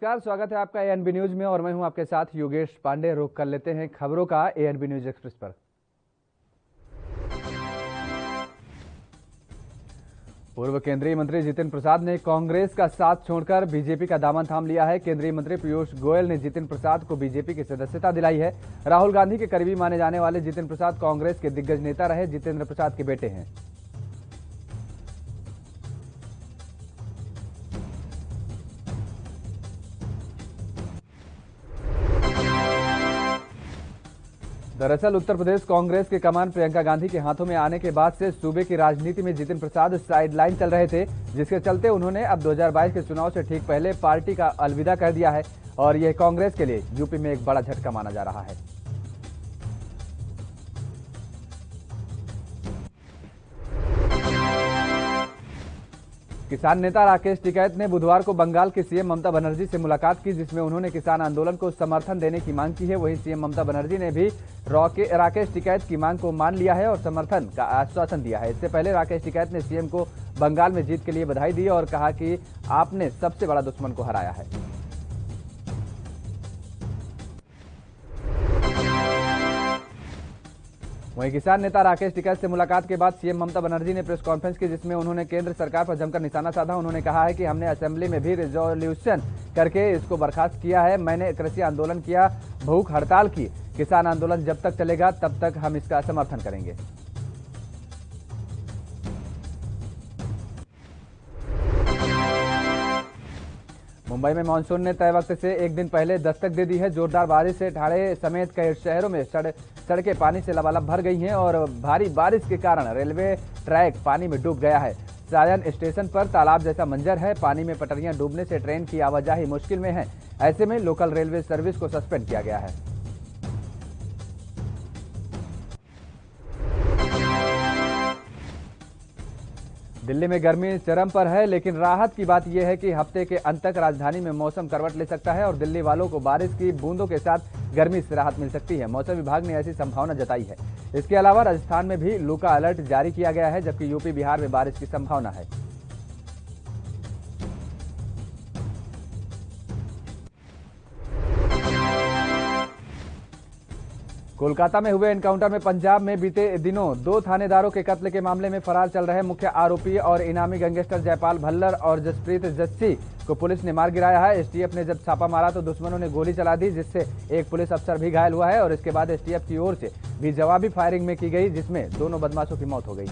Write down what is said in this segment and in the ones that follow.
नमस्कार, स्वागत है आपका एएनबी न्यूज में और मैं हूं आपके साथ योगेश पांडे। रुख कर लेते हैं खबरों का एएनबी न्यूज एक्सप्रेस पर। पूर्व केंद्रीय मंत्री जितिन प्रसाद ने कांग्रेस का साथ छोड़कर बीजेपी का दामन थाम लिया है। केंद्रीय मंत्री पीयूष गोयल ने जितिन प्रसाद को बीजेपी की सदस्यता दिलाई है। राहुल गांधी के करीबी माने जाने वाले जितिन प्रसाद कांग्रेस के दिग्गज नेता रहे जितेंद्र प्रसाद के बेटे हैं। दरअसल उत्तर प्रदेश कांग्रेस के कमान प्रियंका गांधी के हाथों में आने के बाद से सूबे की राजनीति में जितिन प्रसाद साइडलाइन चल रहे थे, जिसके चलते उन्होंने अब 2022 के चुनाव से ठीक पहले पार्टी का अलविदा कर दिया है और यह कांग्रेस के लिए यूपी में एक बड़ा झटका माना जा रहा है। किसान नेता राकेश टिकैत ने बुधवार को बंगाल की सीएम ममता बनर्जी से मुलाकात की, जिसमें उन्होंने किसान आंदोलन को समर्थन देने की मांग की है। वहीं सीएम ममता बनर्जी ने भी राकेश टिकैत की मांग को मान लिया है और समर्थन का आश्वासन दिया है। इससे पहले राकेश टिकैत ने सीएम को बंगाल में जीत के लिए बधाई दी और कहा कि आपने सबसे बड़ा दुश्मन को हराया है। वहीं किसान नेता राकेश टिकैत से मुलाकात के बाद सीएम ममता बनर्जी ने प्रेस कॉन्फ्रेंस की, जिसमें उन्होंने केंद्र सरकार पर जमकर निशाना साधा। उन्होंने कहा है कि हमने असेंबली में भी रिजोल्यूशन करके इसको बर्खास्त किया है। मैंने कृषि आंदोलन किया, भूख हड़ताल की। किसान आंदोलन जब तक चलेगा तब तक हम इसका समर्थन करेंगे। मुंबई में मानसून ने तय वक्त से एक दिन पहले दस्तक दे दी है। जोरदार बारिश से ठाणे समेत कई शहरों में सड़कें पानी से लबालब भर गई हैं और भारी बारिश के कारण रेलवे ट्रैक पानी में डूब गया है। सायन स्टेशन पर तालाब जैसा मंजर है। पानी में पटरियां डूबने से ट्रेन की आवाजाही मुश्किल में है। ऐसे में लोकल रेलवे सर्विस को सस्पेंड किया गया है। दिल्ली में गर्मी चरम पर है, लेकिन राहत की बात यह है कि हफ्ते के अंत तक राजधानी में मौसम करवट ले सकता है और दिल्ली वालों को बारिश की बूंदों के साथ गर्मी से राहत मिल सकती है। मौसम विभाग ने ऐसी संभावना जताई है। इसके अलावा राजस्थान में भी लू का अलर्ट जारी किया गया है, जबकि यूपी बिहार में बारिश की संभावना है। कोलकाता में हुए एनकाउंटर में पंजाब में बीते दिनों 2 थानेदारों के कत्ल के मामले में फरार चल रहे मुख्य आरोपी और इनामी गैंगस्टर जयपाल भल्लर और जसप्रीत जस्सी को पुलिस ने मार गिराया है। एसटीएफ ने जब छापा मारा तो दुश्मनों ने गोली चला दी, जिससे एक पुलिस अफसर भी घायल हुआ है और इसके बाद एसटीएफ की ओर से भी जवाबी फायरिंग में की गई, जिसमें दोनों बदमाशों की मौत हो गई।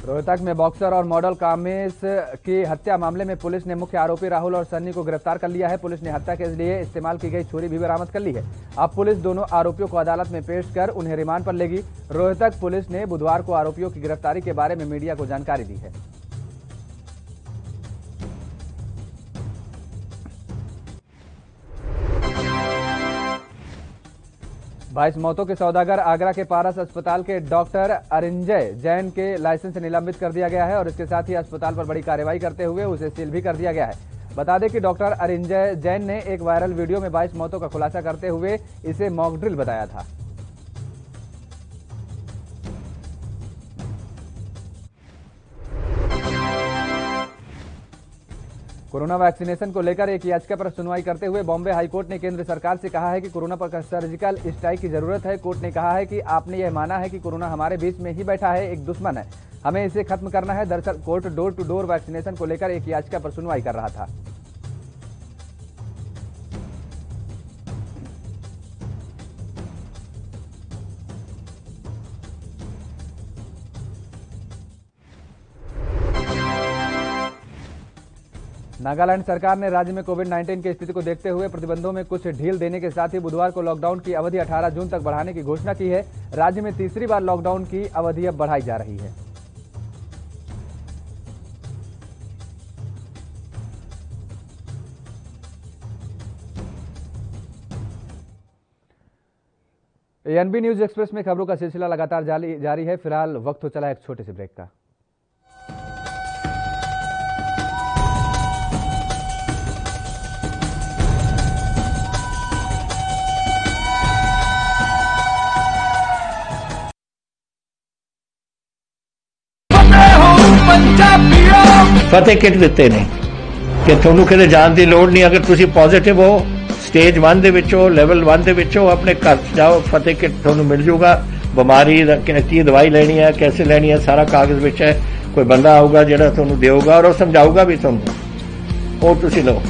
रोहतक में बॉक्सर और मॉडल कामेश की हत्या मामले में पुलिस ने मुख्य आरोपी राहुल और सन्नी को गिरफ्तार कर लिया है। पुलिस ने हत्या के लिए इस्तेमाल की गई छुरी भी बरामद कर ली है। अब पुलिस दोनों आरोपियों को अदालत में पेश कर उन्हें रिमांड पर लेगी। रोहतक पुलिस ने बुधवार को आरोपियों की गिरफ्तारी के बारे में मीडिया को जानकारी दी है। बाईस मौतों के सौदागर आगरा के पारस अस्पताल के डॉक्टर अरिंजय जैन के लाइसेंस से निलंबित कर दिया गया है और इसके साथ ही अस्पताल पर बड़ी कार्रवाई करते हुए उसे सील भी कर दिया गया है। बता दें कि डॉक्टर अरिंजय जैन ने एक वायरल वीडियो में 22 मौतों का खुलासा करते हुए इसे मॉक ड्रिल बताया था। कोरोना वैक्सीनेशन को लेकर एक याचिका पर सुनवाई करते हुए बॉम्बे हाईकोर्ट ने केंद्र सरकार से कहा है कि कोरोना पर सर्जिकल स्ट्राइक की जरूरत है। कोर्ट ने कहा है कि आपने यह माना है कि कोरोना हमारे बीच में ही बैठा है, एक दुश्मन है, हमें इसे खत्म करना है। दरअसल court door to door vaccination को लेकर एक याचिका पर सुनवाई कर रहा था। नागालैंड सरकार ने राज्य में कोविड-19 की स्थिति को देखते हुए प्रतिबंधों में कुछ ढील देने के साथ ही बुधवार को लॉकडाउन की अवधि 18 जून तक बढ़ाने की घोषणा की है। राज्य में तीसरी बार लॉकडाउन की अवधि अब बढ़ाई जा रही है। एएनबी न्यूज एक्सप्रेस में खबरों का सिलसिला लगातार जारी है। फिलहाल वक्त हो चला एक छोटे से ब्रेक का। फतेह किट दिते ने कि तुहानू किते जाण दी लोड़ नहीं। अगर तुसी पॉजिटिव हो, स्टेज 1 दे विच हो, लेवल 1 दे विच हो, अपने घर जाओ, फतेह किट तुहानू मिल जूगा। बीमारी की दवाई लेनी है, कैसे लेनी है, सारा कागज विच है। कोई बंदा आऊगा जिहड़ा तुहानू देऊगा और समझाऊगा भी तुहानू, वो तुसी लो।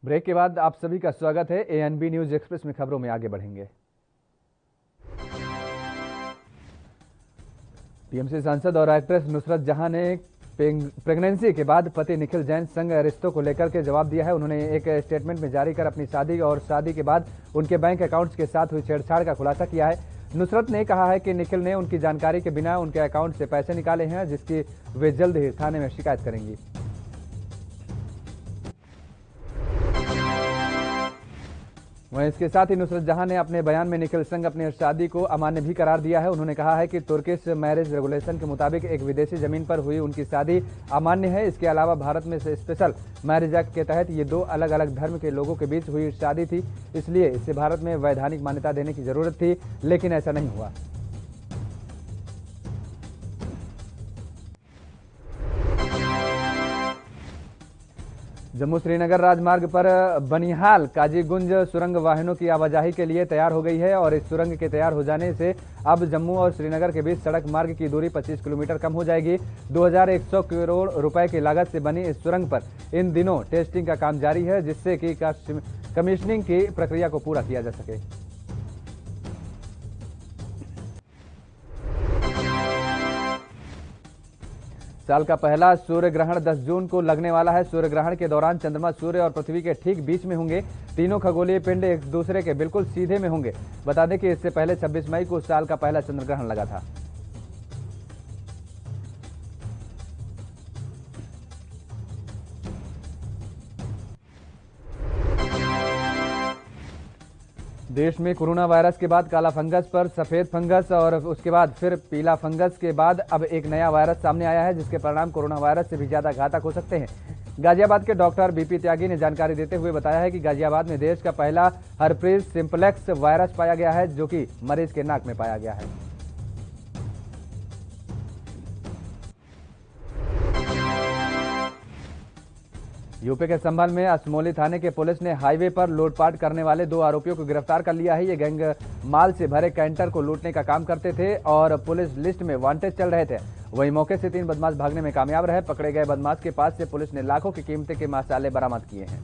ब्रेक के बाद आप सभी का स्वागत है। एएनबी न्यूज एक्सप्रेस में खबरों में आगे बढ़ेंगे। टीएमसी सांसद और एक्ट्रेस नुसरत जहां ने प्रेगनेंसी के बाद पति निखिल जैन संग रिश्तों को लेकर के जवाब दिया है। उन्होंने एक स्टेटमेंट में जारी कर अपनी शादी और शादी के बाद उनके बैंक अकाउंट्स के साथ हुई छेड़छाड़ का खुलासा किया है। नुसरत ने कहा है कि निखिल ने उनकी जानकारी के बिना उनके अकाउंट से पैसे निकाले हैं, जिसकी वे जल्द ही थाने में शिकायत करेंगी। वहीं इसके साथ ही नुसरत जहां ने अपने बयान में निखिल संग अपनी शादी को अमान्य भी करार दिया है। उन्होंने कहा है कि तुर्किश मैरिज रेगुलेशन के मुताबिक एक विदेशी जमीन पर हुई उनकी शादी अमान्य है। इसके अलावा भारत में से स्पेशल मैरिज एक्ट के तहत ये 2 अलग अलग धर्म के लोगों के बीच हुई शादी थी, इसलिए इसे भारत में वैधानिक मान्यता देने की जरूरत थी, लेकिन ऐसा नहीं हुआ। जम्मू श्रीनगर राजमार्ग पर बनिहाल काजीगुंज सुरंग वाहनों की आवाजाही के लिए तैयार हो गई है और इस सुरंग के तैयार हो जाने से अब जम्मू और श्रीनगर के बीच सड़क मार्ग की दूरी 25 किलोमीटर कम हो जाएगी। 2100 करोड़ रुपए की लागत से बनी इस सुरंग पर इन दिनों टेस्टिंग का काम जारी है, जिससे कि कमीशनिंग की प्रक्रिया को पूरा किया जा सके। साल का पहला सूर्य ग्रहण 10 जून को लगने वाला है। सूर्य ग्रहण के दौरान चंद्रमा सूर्य और पृथ्वी के ठीक बीच में होंगे। तीनों खगोलीय पिंड एक दूसरे के बिल्कुल सीधे में होंगे। बता दें कि इससे पहले 26 मई को साल का पहला चंद्र ग्रहण लगा था। देश में कोरोना वायरस के बाद काला फंगस पर सफेद फंगस और उसके बाद फिर पीला फंगस के बाद अब एक नया वायरस सामने आया है, जिसके परिणाम कोरोना वायरस से भी ज्यादा घातक हो सकते हैं। गाजियाबाद के डॉक्टर बीपी त्यागी ने जानकारी देते हुए बताया है कि गाजियाबाद में देश का पहला हर्पीज सिंप्लेक्स वायरस पाया गया है, जो कि मरीज के नाक में पाया गया है। यूपी के संभल में असमोली थाने के पुलिस ने हाईवे पर लूटपाट करने वाले 2 आरोपियों को गिरफ्तार कर लिया है। ये गैंग माल से भरे कैंटर को लूटने का काम करते थे और पुलिस लिस्ट में वांटेड चल रहे थे। वहीं मौके से 3 बदमाश भागने में कामयाब रहे। पकड़े गए बदमाश के पास से पुलिस ने लाखों की कीमत के मसाले बरामद किए हैं।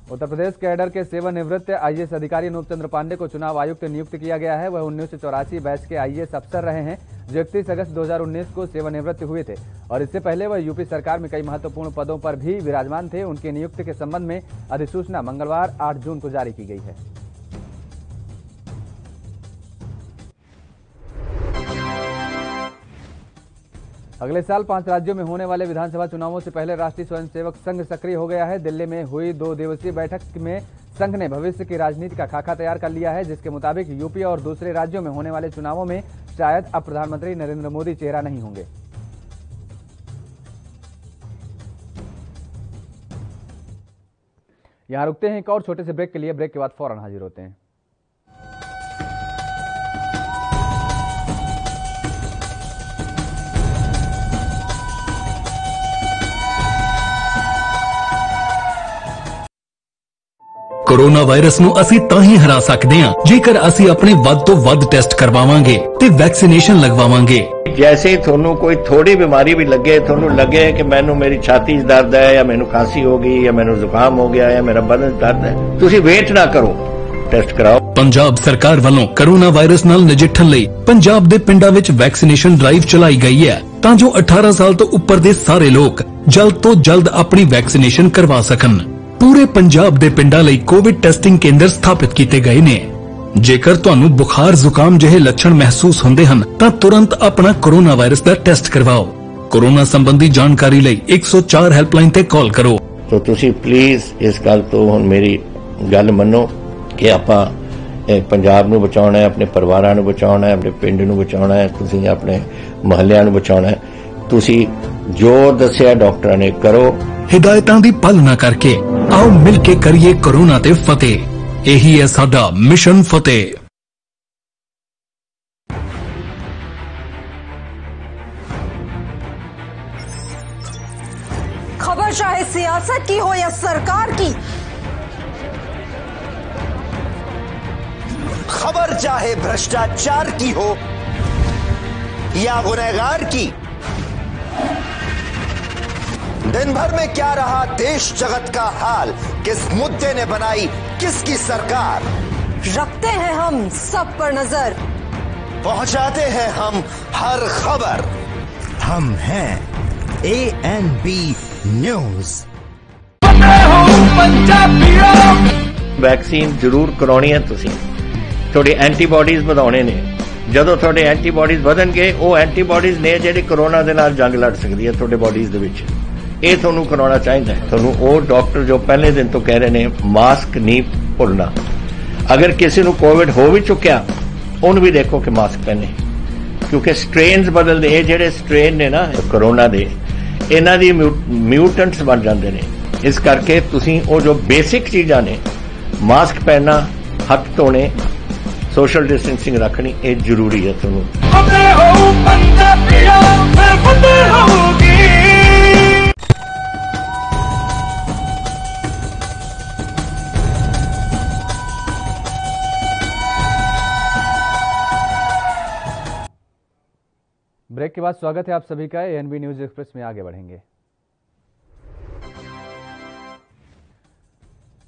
उत्तर प्रदेश कैडर के सेवानिवृत्त आईएएस अधिकारी अनूप चंद्र पांडे को चुनाव आयुक्त नियुक्त किया गया है। वह 1984 बैच के आईएएस अफसर रहे हैं, जो 31 अगस्त 2019 को सेवानिवृत्त हुए थे और इससे पहले वह यूपी सरकार में कई महत्वपूर्ण पदों पर भी विराजमान थे। उनकी नियुक्ति के संबंध में अधिसूचना मंगलवार 8 जून को जारी की गई है। अगले साल 5 राज्यों में होने वाले विधानसभा चुनावों से पहले राष्ट्रीय स्वयंसेवक संघ सक्रिय हो गया है। दिल्ली में हुई 2 दिवसीय बैठक में संघ ने भविष्य की राजनीति का खाका तैयार कर लिया है, जिसके मुताबिक यूपी और दूसरे राज्यों में होने वाले चुनावों में शायद अब प्रधानमंत्री नरेंद्र मोदी चेहरा नहीं होंगे। यहां रुकते हैं एक और छोटे से ब्रेक के लिए। ब्रेक के बाद फौरन हाजिर होते हैं। कोरोना वायरस ਨੂੰ ਅਸੀਂ ਤਾਂ ਹੀ ਹਰਾ ਸਕਦੇ ਹਾਂ ਜੇਕਰ ਅਸੀਂ ਆਪਣੇ ਵੱਧ ਤੋਂ ਵੱਧ ਟੈਸਟ ਕਰਵਾਵਾਂਗੇ ਤੇ ਵੈਕਸੀਨੇਸ਼ਨ ਲਗਵਾਵਾਂਗੇ। जैसे ही थोनू कोई थोड़ी बीमारी भी लगे, थोनू लगे कि मैनू मेरी छाती दर्द है या मैनू खांसी हो गई या मैनू जुकाम हो गया या मेरा बदन दर्द है, तुसी वेट ना करो, टेस्ट कराओ। पंजाब सरकार ਵੱਲੋਂ कोरोना वायरस ਨਾਲ ਨਜਿੱਠਣ ਲਈ ਪੰਜਾਬ ਦੇ ਪਿੰਡਾਂ ਵਿੱਚ ਵੈਕਸੀਨੇਸ਼ਨ ਡਰਾਈਵ ਚਲਾਈ ਗਈ ਹੈ ਤਾਂ ਜੋ 18 ਸਾਲ ਤੋਂ ਉੱਪਰ ਦੇ ਸਾਰੇ ਲੋਕ ਜਲਦ ਤੋਂ ਜਲਦ ਆਪਣੀ ਵੈਕਸੀਨੇਸ਼ਨ ਕਰਵਾ ਸਕਣ। पूरे पंजाब ਦੇ ਪਿੰਡਾਂ ਲਈ ਕੋਵਿਡ ਟੈਸਟਿੰਗ ਕੇਂਦਰ ਸਥਾਪਿਤ ਕੀਤੇ ਗਏ ਨੇ। ਜੇਕਰ ਤੁਹਾਨੂੰ ਬੁਖਾਰ ਜ਼ੁਕਾਮ ਜਿਹੇ ਲੱਛਣ ਮਹਿਸੂਸ ਹੁੰਦੇ ਹਨ ਤਾਂ ਤੁਰੰਤ ਆਪਣਾ ਕੋਰੋਨਾ ਵਾਇਰਸ ਦਾ ਟੈਸਟ ਕਰਵਾਓ। ਕੋਰੋਨਾ ਸੰਬੰਧੀ ਜਾਣਕਾਰੀ ਲਈ 104 ਹੈਲਪਲਾਈਨ ਤੇ ਕਾਲ ਕਰੋ। तो तुसी प्लीज इस गल तो हुण मेरी गल मनो कि आपां ਪੰਜਾਬ ਨੂੰ ਬਚਾਉਣਾ ਹੈ, ਆਪਣੇ ਪਰਿਵਾਰਾਂ ਨੂੰ ਬਚਾਉਣਾ ਹੈ, ਆਪਣੇ ਪਿੰਡ ਨੂੰ ਬਚਾਉਣਾ ਹੈ, ਤੁਸੀਂ ਆਪਣੇ ਮੁਹੱਲਿਆਂ ਨੂੰ ਬਚਾਉਣਾ ਹੈ। ਤੁਸੀਂ ਜੋ ਦੱਸਿਆ ਡਾਕਟਰਾਂ ਨੇ ਕਰੋ। हिदायतां दी पालना करके आओ मिल के करिए कोरोना ते फतेह। यही है साडा मिशन फतेह। खबर चाहे सियासत की हो या सरकार की, खबर चाहे भ्रष्टाचार की हो या गुनहगार की, दिन भर में क्या रहा देश जगत का हाल, किस मुद्दे ने बनाई किसकी सरकार, रखते हैं हम सब पर नजर, पहुंचाते हैं हम हर खबर। हम हैं ANB न्यूज। वैक्सीन जरूर करवानी है। तुसी थोड़े एंटीबॉडीज ਵਧਾਉਣੇ ਨੇ। ਜਦੋਂ ਤੁਹਾਡੇ ਐਂਟੀਬॉडीज ਵਧਣਗੇ ਉਹ ਐਂਟੀਬॉडीज ਨੇ ਜਿਹੜੇ ਕੋਰੋਨਾ ਦੇ ਨਾਲ ਜੰਗ ਲੜ ਸਕਦੀ ਹੈ ਤੁਹਾਡੇ ਬॉडीज ਦੇ ਵਿੱਚ। ਇਹ ਤੁਹਾਨੂੰ ਕਰਾਉਣਾ ਚਾਹੀਦਾ ਹੈ। ਤੁਹਾਨੂੰ ਉਹ ਡਾਕਟਰ ਜੋ ਪਹਿਲੇ ਦਿਨ ਤੋਂ ਕਹਿ ਰਹੇ ਨੇ ਮਾਸਕ ਨਹੀਂ ਭੁੱਲਣਾ। ਅਗਰ ਕਿਸੇ ਨੂੰ ਕੋਵਿਡ ਹੋ ਵੀ ਚੁੱਕਿਆ ਉਹਨੂੰ ਵੀ ਦੇਖੋ ਕਿ ਮਾਸਕ ਪਹਿਨੇ, ਕਿਉਂਕਿ ਸਟ੍ਰੇਨਸ ਬਦਲਦੇ। ਇਹ ਜਿਹੜੇ ਸਟ੍ਰੇਨ ਨੇ ਨਾ ਕੋਰੋਨਾ ਦੇ, ਇਹਨਾਂ ਦੀ ਮਿਊਟੈਂਟਸ ਬਣ ਜਾਂਦੇ ਨੇ। ਇਸ ਕਰਕੇ ਤੁਸੀਂ ਉਹ ਜੋ ਬੇਸਿਕ ਚੀਜ਼ਾਂ ਨੇ, ਮਾਸਕ ਪਹਿਨਣਾ, ਹੱਥ ਧੋਣੇ, सोशल डिस्टेंसिंग रखनी ये जरूरी है। ਤੁਹਾਨੂੰ ब्रेक के बाद स्वागत है आप सभी का। ANB न्यूज एक्सप्रेस में आगे बढ़ेंगे।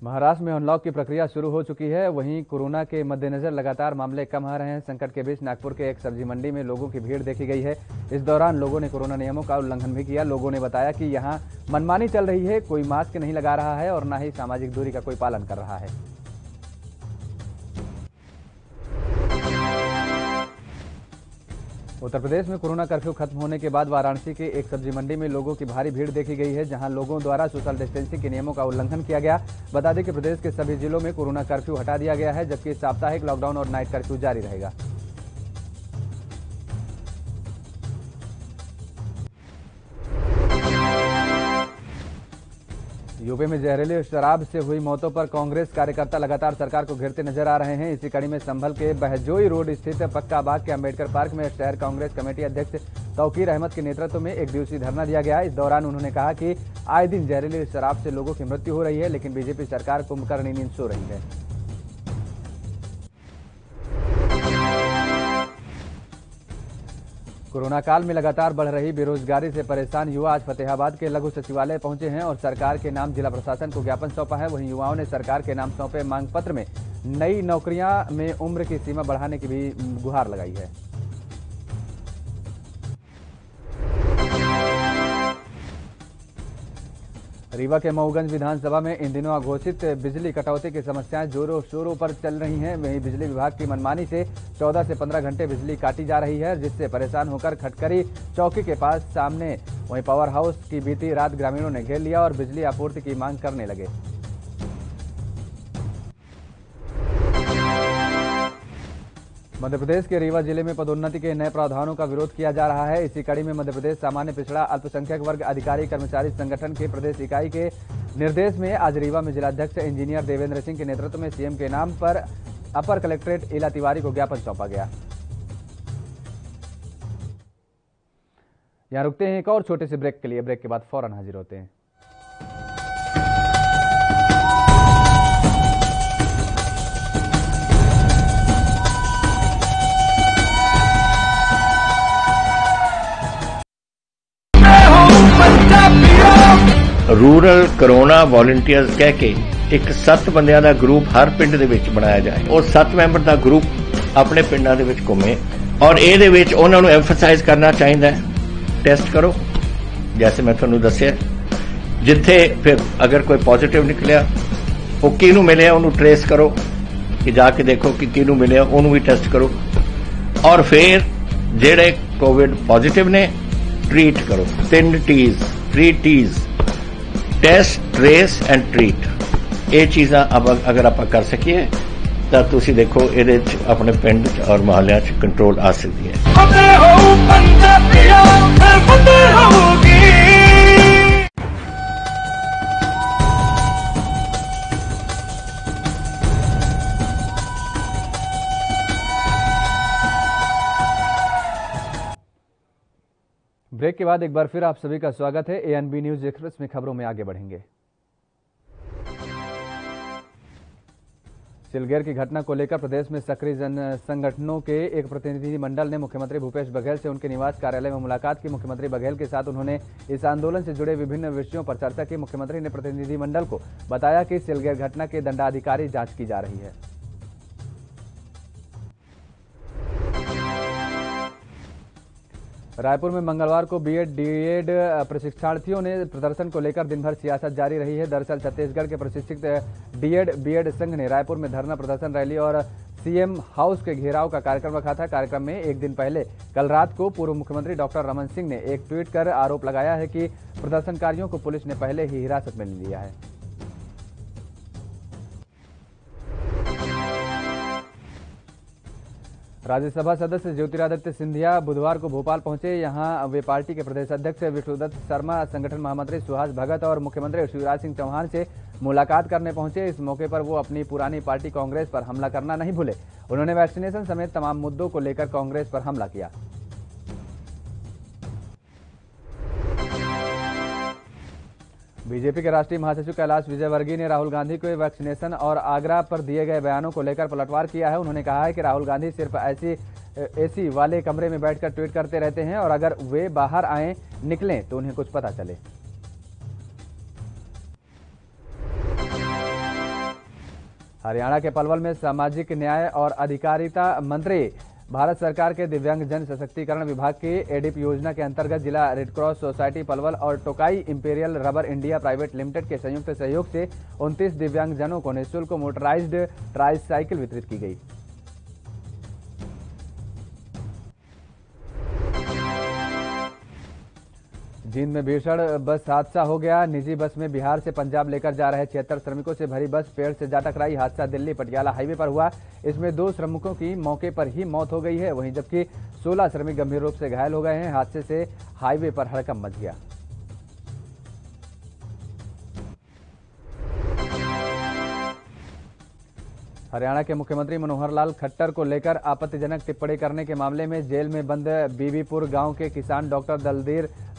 महाराष्ट्र में अनलॉक की प्रक्रिया शुरू हो चुकी है। वहीं कोरोना के मद्देनजर लगातार मामले कम आ रहे हैं। संकट के बीच नागपुर के एक सब्जी मंडी में लोगों की भीड़ देखी गई है। इस दौरान लोगों ने कोरोना नियमों का उल्लंघन भी किया। लोगों ने बताया कि यहां मनमानी चल रही है, कोई मास्क नहीं लगा रहा है और न ही सामाजिक दूरी का कोई पालन कर रहा है। उत्तर प्रदेश में कोरोना कर्फ्यू खत्म होने के बाद वाराणसी के एक सब्जी मंडी में लोगों की भारी भीड़ देखी गई है, जहां लोगों द्वारा सोशल डिस्टेंसिंग के नियमों का उल्लंघन किया गया। बता दें कि प्रदेश के सभी जिलों में कोरोना कर्फ्यू हटा दिया गया है, जबकि साप्ताहिक लॉकडाउन और नाइट कर्फ्यू जारी रहेगा। यूपी में जहरीली शराब से हुई मौतों पर कांग्रेस कार्यकर्ता लगातार सरकार को घेरते नजर आ रहे हैं। इसी कड़ी में संभल के बहजोई रोड स्थित पक्का बाग के अंबेडकर पार्क में शहर कांग्रेस कमेटी अध्यक्ष तौकीर अहमद के नेतृत्व में एक दिवसीय धरना दिया गया। इस दौरान उन्होंने कहा कि आए दिन जहरीली शराब से लोगों की मृत्यु हो रही है, लेकिन बीजेपी सरकार कुंभकर्णी नींद सो रही है। कोरोना काल में लगातार बढ़ रही बेरोजगारी से परेशान युवा आज फतेहाबाद के लघु सचिवालय पहुंचे हैं और सरकार के नाम जिला प्रशासन को ज्ञापन सौंपा है। वहीं युवाओं ने सरकार के नाम सौंपे मांग पत्र में नई नौकरियां में उम्र की सीमा बढ़ाने की भी गुहार लगाई है। रीवा के मऊगंज विधानसभा में इन दिनों अघोषित बिजली कटौती की समस्याएं जोरों शोरों पर चल रही हैं। वहीं बिजली विभाग की मनमानी से 14 से 15 घंटे बिजली काटी जा रही है, जिससे परेशान होकर खटकरी चौकी के पास सामने वहीं पावर हाउस की बीती रात ग्रामीणों ने घेर लिया और बिजली आपूर्ति की मांग करने लगे। मध्य प्रदेश के रीवा जिले में पदोन्नति के नए प्रावधानों का विरोध किया जा रहा है। इसी कड़ी में मध्य प्रदेश सामान्य पिछड़ा अल्पसंख्यक वर्ग अधिकारी कर्मचारी संगठन के प्रदेश इकाई के निर्देश में आज रीवा में जिलाध्यक्ष इंजीनियर देवेंद्र सिंह के नेतृत्व में सीएम के नाम पर अपर कलेक्ट्रेट इला तिवारी को ज्ञापन सौंपा गया। यहां रुकते हैं एक और छोटे से ब्रेक के लिए। ब्रेक के बाद फौरन हाजिर होते हैं। रूरल कोरोना वॉलंटियर्स कह के एक 7 ਬੰਦਿਆਂ ਦਾ ਗਰੁੱਪ ਹਰ ਪਿੰਡ ਦੇ ਵਿੱਚ ਬਣਾਇਆ ਜਾਏ। ਉਹ 7 ਮੈਂਬਰ ਦਾ ਗਰੁੱਪ ਆਪਣੇ ਪਿੰਡਾਂ ਦੇ ਵਿੱਚ ਘੁੰਮੇ ਔਰ ਇਹਦੇ ਵਿੱਚ ਉਹਨਾਂ ਨੂੰ ਐਮਫਸਾਈਜ਼ ਕਰਨਾ ਚਾਹੀਦਾ ਹੈ ਟੈਸਟ ਕਰੋ। जैसे मैं ਤੁਹਾਨੂੰ ਦੱਸਿਆ ਜਿੱਥੇ ਫਿਰ ਅਗਰ ਕੋਈ ਪੋਜ਼ਿਟਿਵ ਨਿਕਲਿਆ ਉਹ ਕਿਹਨੂੰ ਮਿਲਿਆ ਉਹਨੂੰ ਟ੍ਰੇਸ ਕਰੋ ਕਿ ਜਾ ਕੇ ਦੇਖੋ ਕਿ ਕਿਹਨੂੰ ਮਿਲਿਆ ਉਹਨੂੰ ਵੀ ਟੈਸਟ ਕਰੋ ਔਰ ਫਿਰ ਜਿਹੜੇ ਕੋਵਿਡ ਪੋਜ਼ਿਟਿਵ ਨੇ ट्रीट करो। 3 T's 3 T's test trace and treat. ये चीज़ां अब अगर आप कर सकिए ਤਾਂ ਤੁਸੀਂ ਦੇਖੋ ਇਹਦੇ 'ਚ ਆਪਣੇ ਪਿੰਡ 'ਚ ਔਰ ਮੁਹੱਲਿਆਂ 'ਚ ਕੰਟਰੋਲ ਆ ਸਕਦੀ ਹੈ। ब्रेक के बाद एक बार फिर आप सभी का स्वागत है। एएनबी न्यूज एक्सप्रेस में खबरों में आगे बढ़ेंगे। सिलगेर की घटना को लेकर प्रदेश में सक्रिय जन संगठनों के एक प्रतिनिधि मंडल ने मुख्यमंत्री भूपेश बघेल से उनके निवास कार्यालय में मुलाकात की। मुख्यमंत्री बघेल के साथ उन्होंने इस आंदोलन से जुड़े विभिन्न विषयों पर चर्चा की। मुख्यमंत्री ने प्रतिनिधि मंडल को बताया कि सिलगेर घटना के दंडाधिकारी जांच की जा रही है। रायपुर में मंगलवार को बीएड डीएड प्रशिक्षणार्थियों ने प्रदर्शन को लेकर दिन भर सियासत जारी रही है। दरअसल छत्तीसगढ़ के प्रशिक्षित डीएड बीएड संघ ने रायपुर में धरना प्रदर्शन रैली और सीएम हाउस के घेराव का कार्यक्रम रखा था। कार्यक्रम में एक दिन पहले कल रात को पूर्व मुख्यमंत्री डॉक्टर रमन सिंह ने एक ट्वीट कर आरोप लगाया है कि प्रदर्शनकारियों को पुलिस ने पहले ही हिरासत में ले लिया है। राज्यसभा सदस्य ज्योतिरादित्य सिंधिया बुधवार को भोपाल पहुंचे। यहां वे पार्टी के प्रदेश अध्यक्ष विष्णुदत्त शर्मा, संगठन महामंत्री सुहास भगत और मुख्यमंत्री शिवराज सिंह चौहान से मुलाकात करने पहुंचे। इस मौके पर वो अपनी पुरानी पार्टी कांग्रेस पर हमला करना नहीं भूले। उन्होंने वैक्सीनेशन समेत तमाम मुद्दों को लेकर कांग्रेस पर हमला किया। बीजेपी के राष्ट्रीय महासचिव कैलाश विजयवर्गीय ने राहुल गांधी को वैक्सीनेशन और आगरा पर दिए गए बयानों को लेकर पलटवार किया है। उन्होंने कहा है कि राहुल गांधी सिर्फ एसी वाले कमरे में बैठकर ट्वीट करते रहते हैं और अगर वे बाहर आए निकलें तो उन्हें कुछ पता चले। हरियाणा के पलवल में सामाजिक न्याय और अधिकारिता मंत्री भारत सरकार के दिव्यांग जन सशक्तिकरण विभाग की एडिप योजना के अंतर्गत जिला रेडक्रॉस सोसाइटी पलवल और Tokai imperial rubber India private limited के संयुक्त सहयोग से 29 दिव्यांगजनों को निःशुल्क मोटराइज्ड ट्राइसाइकिल वितरित की गई। जींद में भीषण बस हादसा हो गया। निजी बस में बिहार से पंजाब लेकर जा रहे 76 श्रमिकों से भरी बस पेड़ से जा टकराई। हादसा दिल्ली पटियाला हाईवे पर हुआ। इसमें 2 श्रमिकों की मौके पर ही मौत हो गई है, वहीं जबकि 16 श्रमिक गंभीर रूप से घायल हो गए हैं। हादसे से हाईवे पर हड़कंप मच गया। हरियाणा के मुख्यमंत्री मनोहर लाल खट्टर को लेकर आपत्तिजनक टिप्पणी करने के मामले में जेल में बंद बीबीपुर गांव के किसान डॉक्टर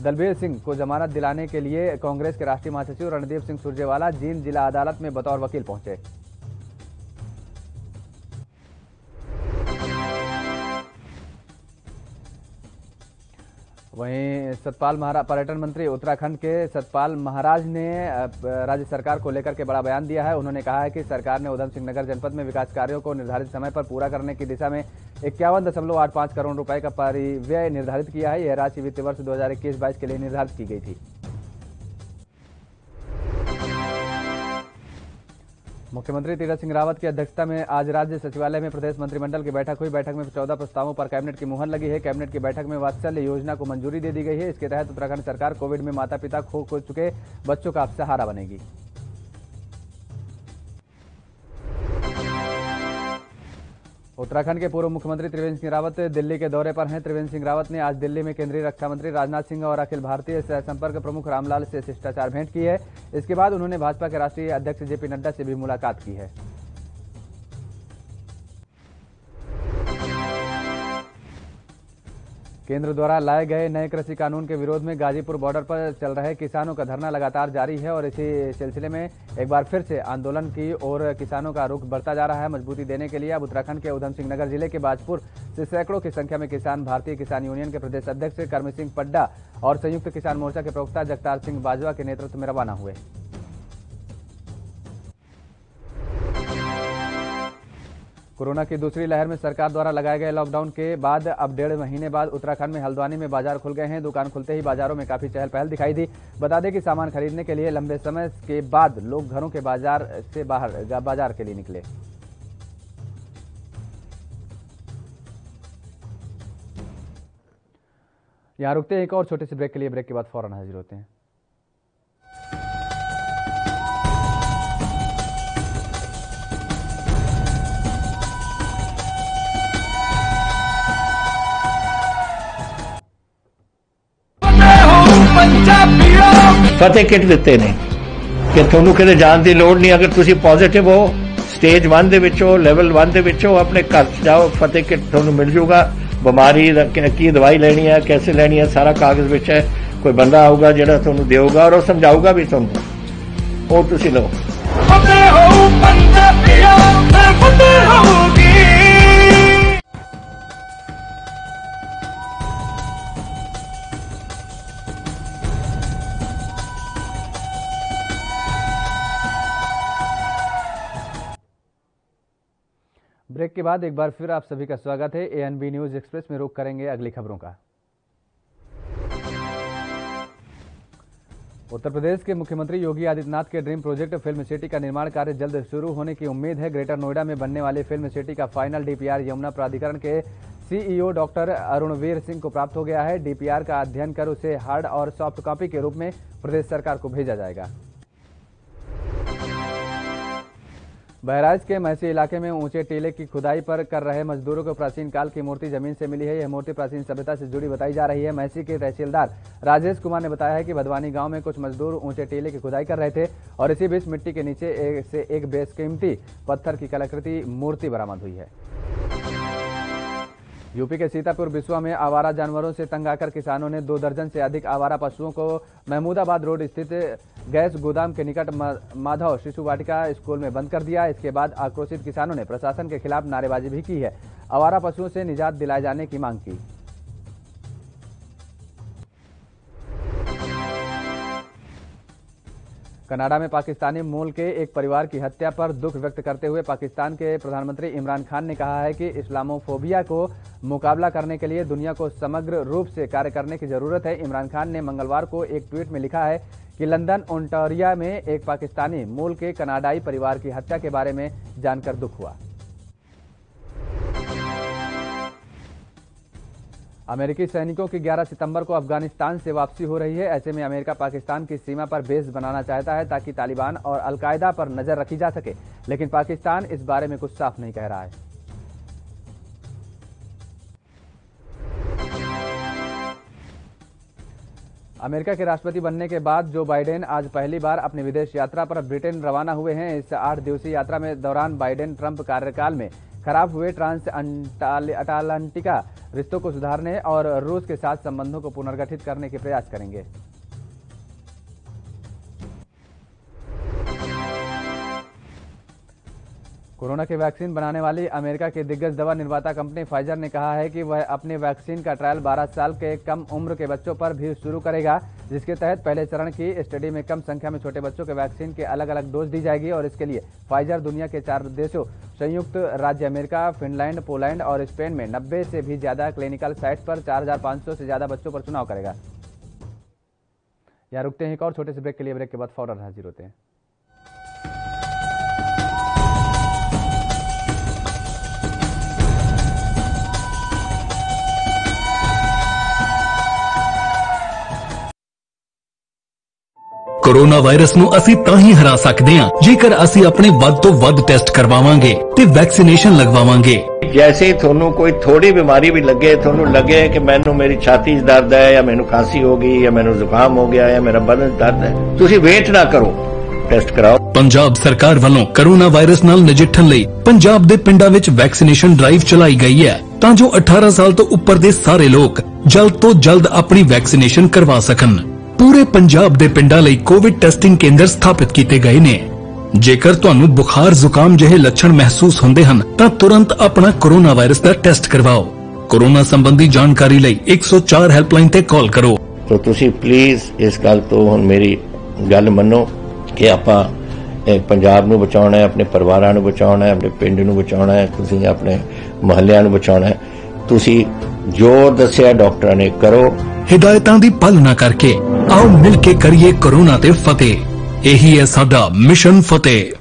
दलबीर सिंह को जमानत दिलाने के लिए कांग्रेस के राष्ट्रीय महासचिव रणदीप सिंह सुरजेवाला जींद जिला अदालत में बतौर वकील पहुंचे। वहीं सतपाल महाराज पर्यटन मंत्री उत्तराखंड के सतपाल महाराज ने राज्य सरकार को लेकर के बड़ा बयान दिया है। उन्होंने कहा है कि सरकार ने उधम सिंह नगर जनपद में विकास कार्यों को निर्धारित समय पर पूरा करने की दिशा में 51.85 करोड़ रुपए का परिव्यय निर्धारित किया है। यह राशि वित्त वर्ष 2021-22 के लिए निर्धारित की गई थी। मुख्यमंत्री तीरथ सिंह रावत की अध्यक्षता में आज राज्य सचिवालय में प्रदेश मंत्रिमंडल की बैठक हुई। बैठक में 14 प्रस्तावों पर कैबिनेट की मुहर लगी है। कैबिनेट की बैठक में वात्सल्य योजना को मंजूरी दे दी गई है। इसके तहत उत्तराखंड सरकार कोविड में माता पिता खो चुके बच्चों का सहारा बनेगी। उत्तराखंड के पूर्व मुख्यमंत्री त्रिवेंद्र सिंह रावत दिल्ली के दौरे पर हैं। त्रिवेंद्र सिंह रावत ने आज दिल्ली में केंद्रीय रक्षा मंत्री राजनाथ सिंह और अखिल भारतीय सह संपर्क प्रमुख रामलाल से शिष्टाचार भेंट की है। इसके बाद उन्होंने भाजपा के राष्ट्रीय अध्यक्ष जेपी नड्डा से भी मुलाकात की है। केंद्र द्वारा लाए गए नए कृषि कानून के विरोध में गाजीपुर बॉर्डर पर चल रहे किसानों का धरना लगातार जारी है और इसी सिलसिले में एक बार फिर से आंदोलन की ओर किसानों का रुख बढ़ता जा रहा है। मजबूती देने के लिए अब उत्तराखंड के उधम सिंह नगर जिले के बाजपुर से सैकड़ों की संख्या में किसान भारतीय किसान यूनियन के प्रदेश अध्यक्ष कर्म सिंह पड्डा और संयुक्त किसान मोर्चा के प्रवक्ता जगतार सिंह बाजवा के नेतृत्व में रवाना हुए। कोरोना की दूसरी लहर में सरकार द्वारा लगाए गए लॉकडाउन के बाद अब 1.5 महीने बाद उत्तराखंड में हल्द्वानी में बाजार खुल गए हैं। दुकान खुलते ही बाजारों में काफी चहल पहल दिखाई दी। बता दें कि सामान खरीदने के लिए लंबे समय के बाद लोग घरों के बाजार से बाहर बाजार के लिए निकले। यहां रुकते हैं एक और छोटे से ब्रेक के लिए। ब्रेक के बाद फौरन हाजिर होते हैं। ਫਤਿਹ ਕਿਟ ਦਿੱਤੇ ਨੇ ਕਿ ਤੁਹਾਨੂੰ ਕਿਤੇ ਜਾਣ ਦੀ ਲੋੜ ਨਹੀਂ। ਅਗਰ ਤੁਸੀਂ ਪੋਜ਼ਿਟਿਵ ਹੋ, ਸਟੇਜ 1 ਦੇ ਵਿੱਚ ਹੋ, ਲੈਵਲ 1 ਦੇ ਵਿੱਚ ਹੋ, ਆਪਣੇ ਘਰ 'ਚ ਜਾਓ, ਫਤਿਹ ਕਿਟ ਤੁਹਾਨੂੰ ਮਿਲ ਜੂਗਾ। ਬਿਮਾਰੀ ਦਾ ਕੀ ਦਵਾਈ ਲੈਣੀ ਹੈ, कैसे ਲੈਣੀ ਹੈ, ਸਾਰਾ ਕਾਗਜ਼ ਵਿੱਚ ਹੈ। ਕੋਈ ਬੰਦਾ ਆਊਗਾ ਜਿਹੜਾ ਤੁਹਾਨੂੰ ਦੇਊਗਾ ਔਰ ਉਹ ਸਮਝਾਊਗਾ ਵੀ ਤੁਹਾਨੂੰ, ਉਹ ਤੁਸੀਂ ਲਓ। ਫਤਿਹ ਹੋ ਪੰਜਾਬੀਆਂ, ਫਤਿਹ ਹੋਊਗੀ। ब्रेक के बाद एक बार फिर आप सभी का स्वागत है। एएनबी न्यूज एक्सप्रेस में रुख करेंगे अगली खबरों का। उत्तर प्रदेश के मुख्यमंत्री योगी आदित्यनाथ के ड्रीम प्रोजेक्ट फिल्म सिटी का निर्माण कार्य जल्द शुरू होने की उम्मीद है। ग्रेटर नोएडा में बनने वाली फिल्म सिटी का फाइनल डीपीआर यमुना प्राधिकरण के सीईओ डॉक्टर अरुणवीर सिंह को प्राप्त हो गया है। डीपीआर का अध्ययन कर उसे हार्ड और सॉफ्ट कॉपी के रूप में प्रदेश सरकार को भेजा जाएगा। बहराइच के महसी इलाके में ऊंचे टीले की खुदाई पर कर रहे मजदूरों को प्राचीन काल की मूर्ति जमीन से मिली है। यह मूर्ति प्राचीन सभ्यता से जुड़ी बताई जा रही है। महसी के तहसीलदार राजेश कुमार ने बताया है कि भदवानी गांव में कुछ मजदूर ऊंचे टीले की खुदाई कर रहे थे और इसी बीच मिट्टी के नीचे से एक बेशकीमती पत्थर की कलाकृति मूर्ति बरामद हुई है। यूपी के सीतापुर बिसवा में आवारा जानवरों से तंग आकर किसानों ने 2 दर्जन से अधिक आवारा पशुओं को महमूदाबाद रोड स्थित गैस गोदाम के निकट माधव शिशु वाटिका स्कूल में बंद कर दिया। इसके बाद आक्रोशित किसानों ने प्रशासन के खिलाफ नारेबाजी भी की है। आवारा पशुओं से निजात दिलाए जाने की मांग की। कनाडा में पाकिस्तानी मूल के एक परिवार की हत्या पर दुख व्यक्त करते हुए पाकिस्तान के प्रधानमंत्री इमरान खान ने कहा है कि इस्लामोफोबिया को मुकाबला करने के लिए दुनिया को समग्र रूप से कार्य करने की जरूरत है। इमरान खान ने मंगलवार को एक ट्वीट में लिखा है कि लंदन ओंटारियो में एक पाकिस्तानी मूल के कनाडाई परिवार की हत्या के बारे में जानकर दुख हुआ। अमेरिकी सैनिकों की 11 सितंबर को अफगानिस्तान से वापसी हो रही है। ऐसे में अमेरिका पाकिस्तान की सीमा पर बेस बनाना चाहता है ताकि तालिबान और अलकायदा पर नजर रखी जा सके, लेकिन पाकिस्तान इस बारे में कुछ साफ नहीं कह रहा है। अमेरिका के राष्ट्रपति बनने के बाद जो बाइडेन आज पहली बार अपनी विदेश यात्रा पर ब्रिटेन रवाना हुए हैं। इस 8 दिवसीय यात्रा में दौरान बाइडेन ट्रंप कार्यकाल में खराब हुए ट्रांस अटलांटिका रिश्तों को सुधारने और रूस के साथ संबंधों को पुनर्गठित करने के प्रयास करेंगे। कोरोना के वैक्सीन बनाने वाली अमेरिका की दिग्गज दवा निर्माता कंपनी फाइजर ने कहा है कि वह अपने वैक्सीन का ट्रायल 12 साल के कम उम्र के बच्चों पर भी शुरू करेगा, जिसके तहत पहले चरण की स्टडी में कम संख्या में छोटे बच्चों के वैक्सीन के अलग अलग डोज दी जाएगी। और इसके लिए फाइजर दुनिया के 4 देशों संयुक्त राज्य अमेरिका, फिनलैंड, पोलैंड और स्पेन में 90 से भी ज्यादा क्लिनिकल साइट्स पर 4500 से ज्यादा बच्चों पर चुनाव करेगा। यहाँ रुकते हैं एक और छोटे से ब्रेक के लिए। ब्रेक के बाद फौरन हाजिर होते हैं। कोरोना वायरस ਨੂੰ ਅਸੀਂ ਤਾਂ ਹੀ ਹਰਾ ਸਕਦੇ ਹਾਂ ਜੇਕਰ ਅਸੀਂ ਆਪਣੇ ਵੱਧ ਤੋਂ ਵੱਧ ਟੈਸਟ ਕਰਵਾਵਾਂਗੇ ਤੇ ਵੈਕਸੀਨੇਸ਼ਨ ਲਗਵਾਵਾਂਗੇ। जैसे ही ਤੁਹਾਨੂੰ ਕੋਈ ਥੋੜੀ ਬਿਮਾਰੀ ਵੀ ਲੱਗੇ, ਤੁਹਾਨੂੰ ਲੱਗੇ ਕਿ ਮੈਨੂੰ ਮੇਰੀ ਛਾਤੀ 'ਚ ਦਰਦ ਹੈ ਜਾਂ ਮੈਨੂੰ ਖਾਂਸੀ ਹੋ ਗਈ ਜਾਂ ਮੈਨੂੰ ਜ਼ੁਕਾਮ ਹੋ ਗਿਆ ਜਾਂ ਮੇਰਾ ਬਦਨ ਦਰਦ ਹੈ, ਤੁਸੀਂ ਵੇਟ ਨਾ ਕਰੋ, ਟੈਸਟ ਕਰਾਓ। ਪੰਜਾਬ ਸਰਕਾਰ ਵੱਲੋਂ ਕੋਰੋਨਾ ਵਾਇਰਸ ਨਾਲ ਨਜਿੱਠਣ ਲਈ ਪੰਜਾਬ ਦੇ ਪਿੰਡਾਂ ਵਿੱਚ ਵੈਕਸੀਨੇਸ਼ਨ ਡਰਾਈਵ ਚਲਾਈ ਗਈ ਹੈ ਤਾਂ ਜੋ 18 ਸਾਲ ਤੋਂ ਉੱਪਰ ਦੇ ਸਾਰੇ ਲੋਕ ਜਲਦ ਤੋਂ ਜਲਦ ਆਪਣੀ ਵੈਕਸੀਨੇਸ਼ਨ ਕਰਵਾ ਸਕਣ। पूरे पंजाब ਦੇ ਪਿੰਡਾਂ ਲਈ ਕੋਵਿਡ ਟੈਸਟਿੰਗ ਕੇਂਦਰ ਸਥਾਪਿਤ ਕੀਤੇ ਗਏ ਨੇ। ਜੇਕਰ ਤੁਹਾਨੂੰ ਬੁਖਾਰ ਜ਼ੁਕਾਮ ਜਿਹੇ ਲੱਛਣ ਮਹਿਸੂਸ ਹੁੰਦੇ ਹਨ ਤਾਂ ਤੁਰੰਤ ਆਪਣਾ ਕੋਰੋਨਾ ਵਾਇਰਸ ਦਾ ਟੈਸਟ ਕਰਵਾਓ। ਕੋਰੋਨਾ ਸੰਬੰਧੀ ਜਾਣਕਾਰੀ ਲਈ 104 ਹੈਲਪਲਾਈਨ ਤੇ ਕਾਲ ਕਰੋ। तो ਤੁਸੀਂ ਪਲੀਜ਼ ਇਸ ਗੱਲ ਤੋਂ ਹੁਣ ਮੇਰੀ ਗੱਲ ਮੰਨੋ ਕਿ ਆਪਾਂ ਪੰਜਾਬ ਨੂੰ ਬਚਾਉਣਾ ਹੈ, ਆਪਣੇ ਪਰਿਵਾਰਾਂ ਨੂੰ ਬਚਾਉਣਾ ਹੈ, ਆਪਣੇ ਪਿੰਡ ਨੂੰ ਬਚਾਉਣਾ ਹੈ, ਤੁਸੀਂ ਆਪਣੇ ਮੁਹੱਲਿਆਂ ਨੂੰ ਬਚਾਉਣਾ ਹੈ। ਤੁਸੀਂ ਜੋ ਦੱਸਿਆ ਡਾਕਟਰਾਂ ਨੇ ਕਰੋ। हिदायतां दी पालना करके आओ मिल के करिए कोरोना ते फतेह। यही है साडा मिशन फतेह।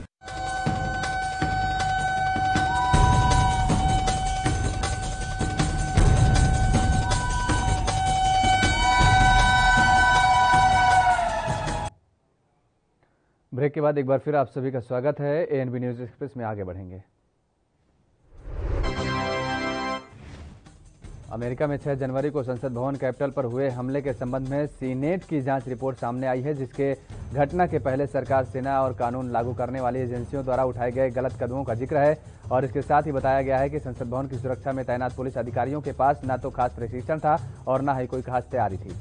ब्रेक के बाद एक बार फिर आप सभी का स्वागत है। एएनबी न्यूज एक्सप्रेस में आगे बढ़ेंगे। अमेरिका में 6 जनवरी को संसद भवन कैपिटल पर हुए हमले के संबंध में सीनेट की जांच रिपोर्ट सामने आई है, जिसके घटना के पहले सरकार, सेना और कानून लागू करने वाली एजेंसियों द्वारा उठाए गए गलत कदमों का जिक्र है। और इसके साथ ही बताया गया है कि संसद भवन की सुरक्षा में तैनात पुलिस अधिकारियों के पास न तो खास प्रशिक्षण था और न ही कोई खास तैयारी थी।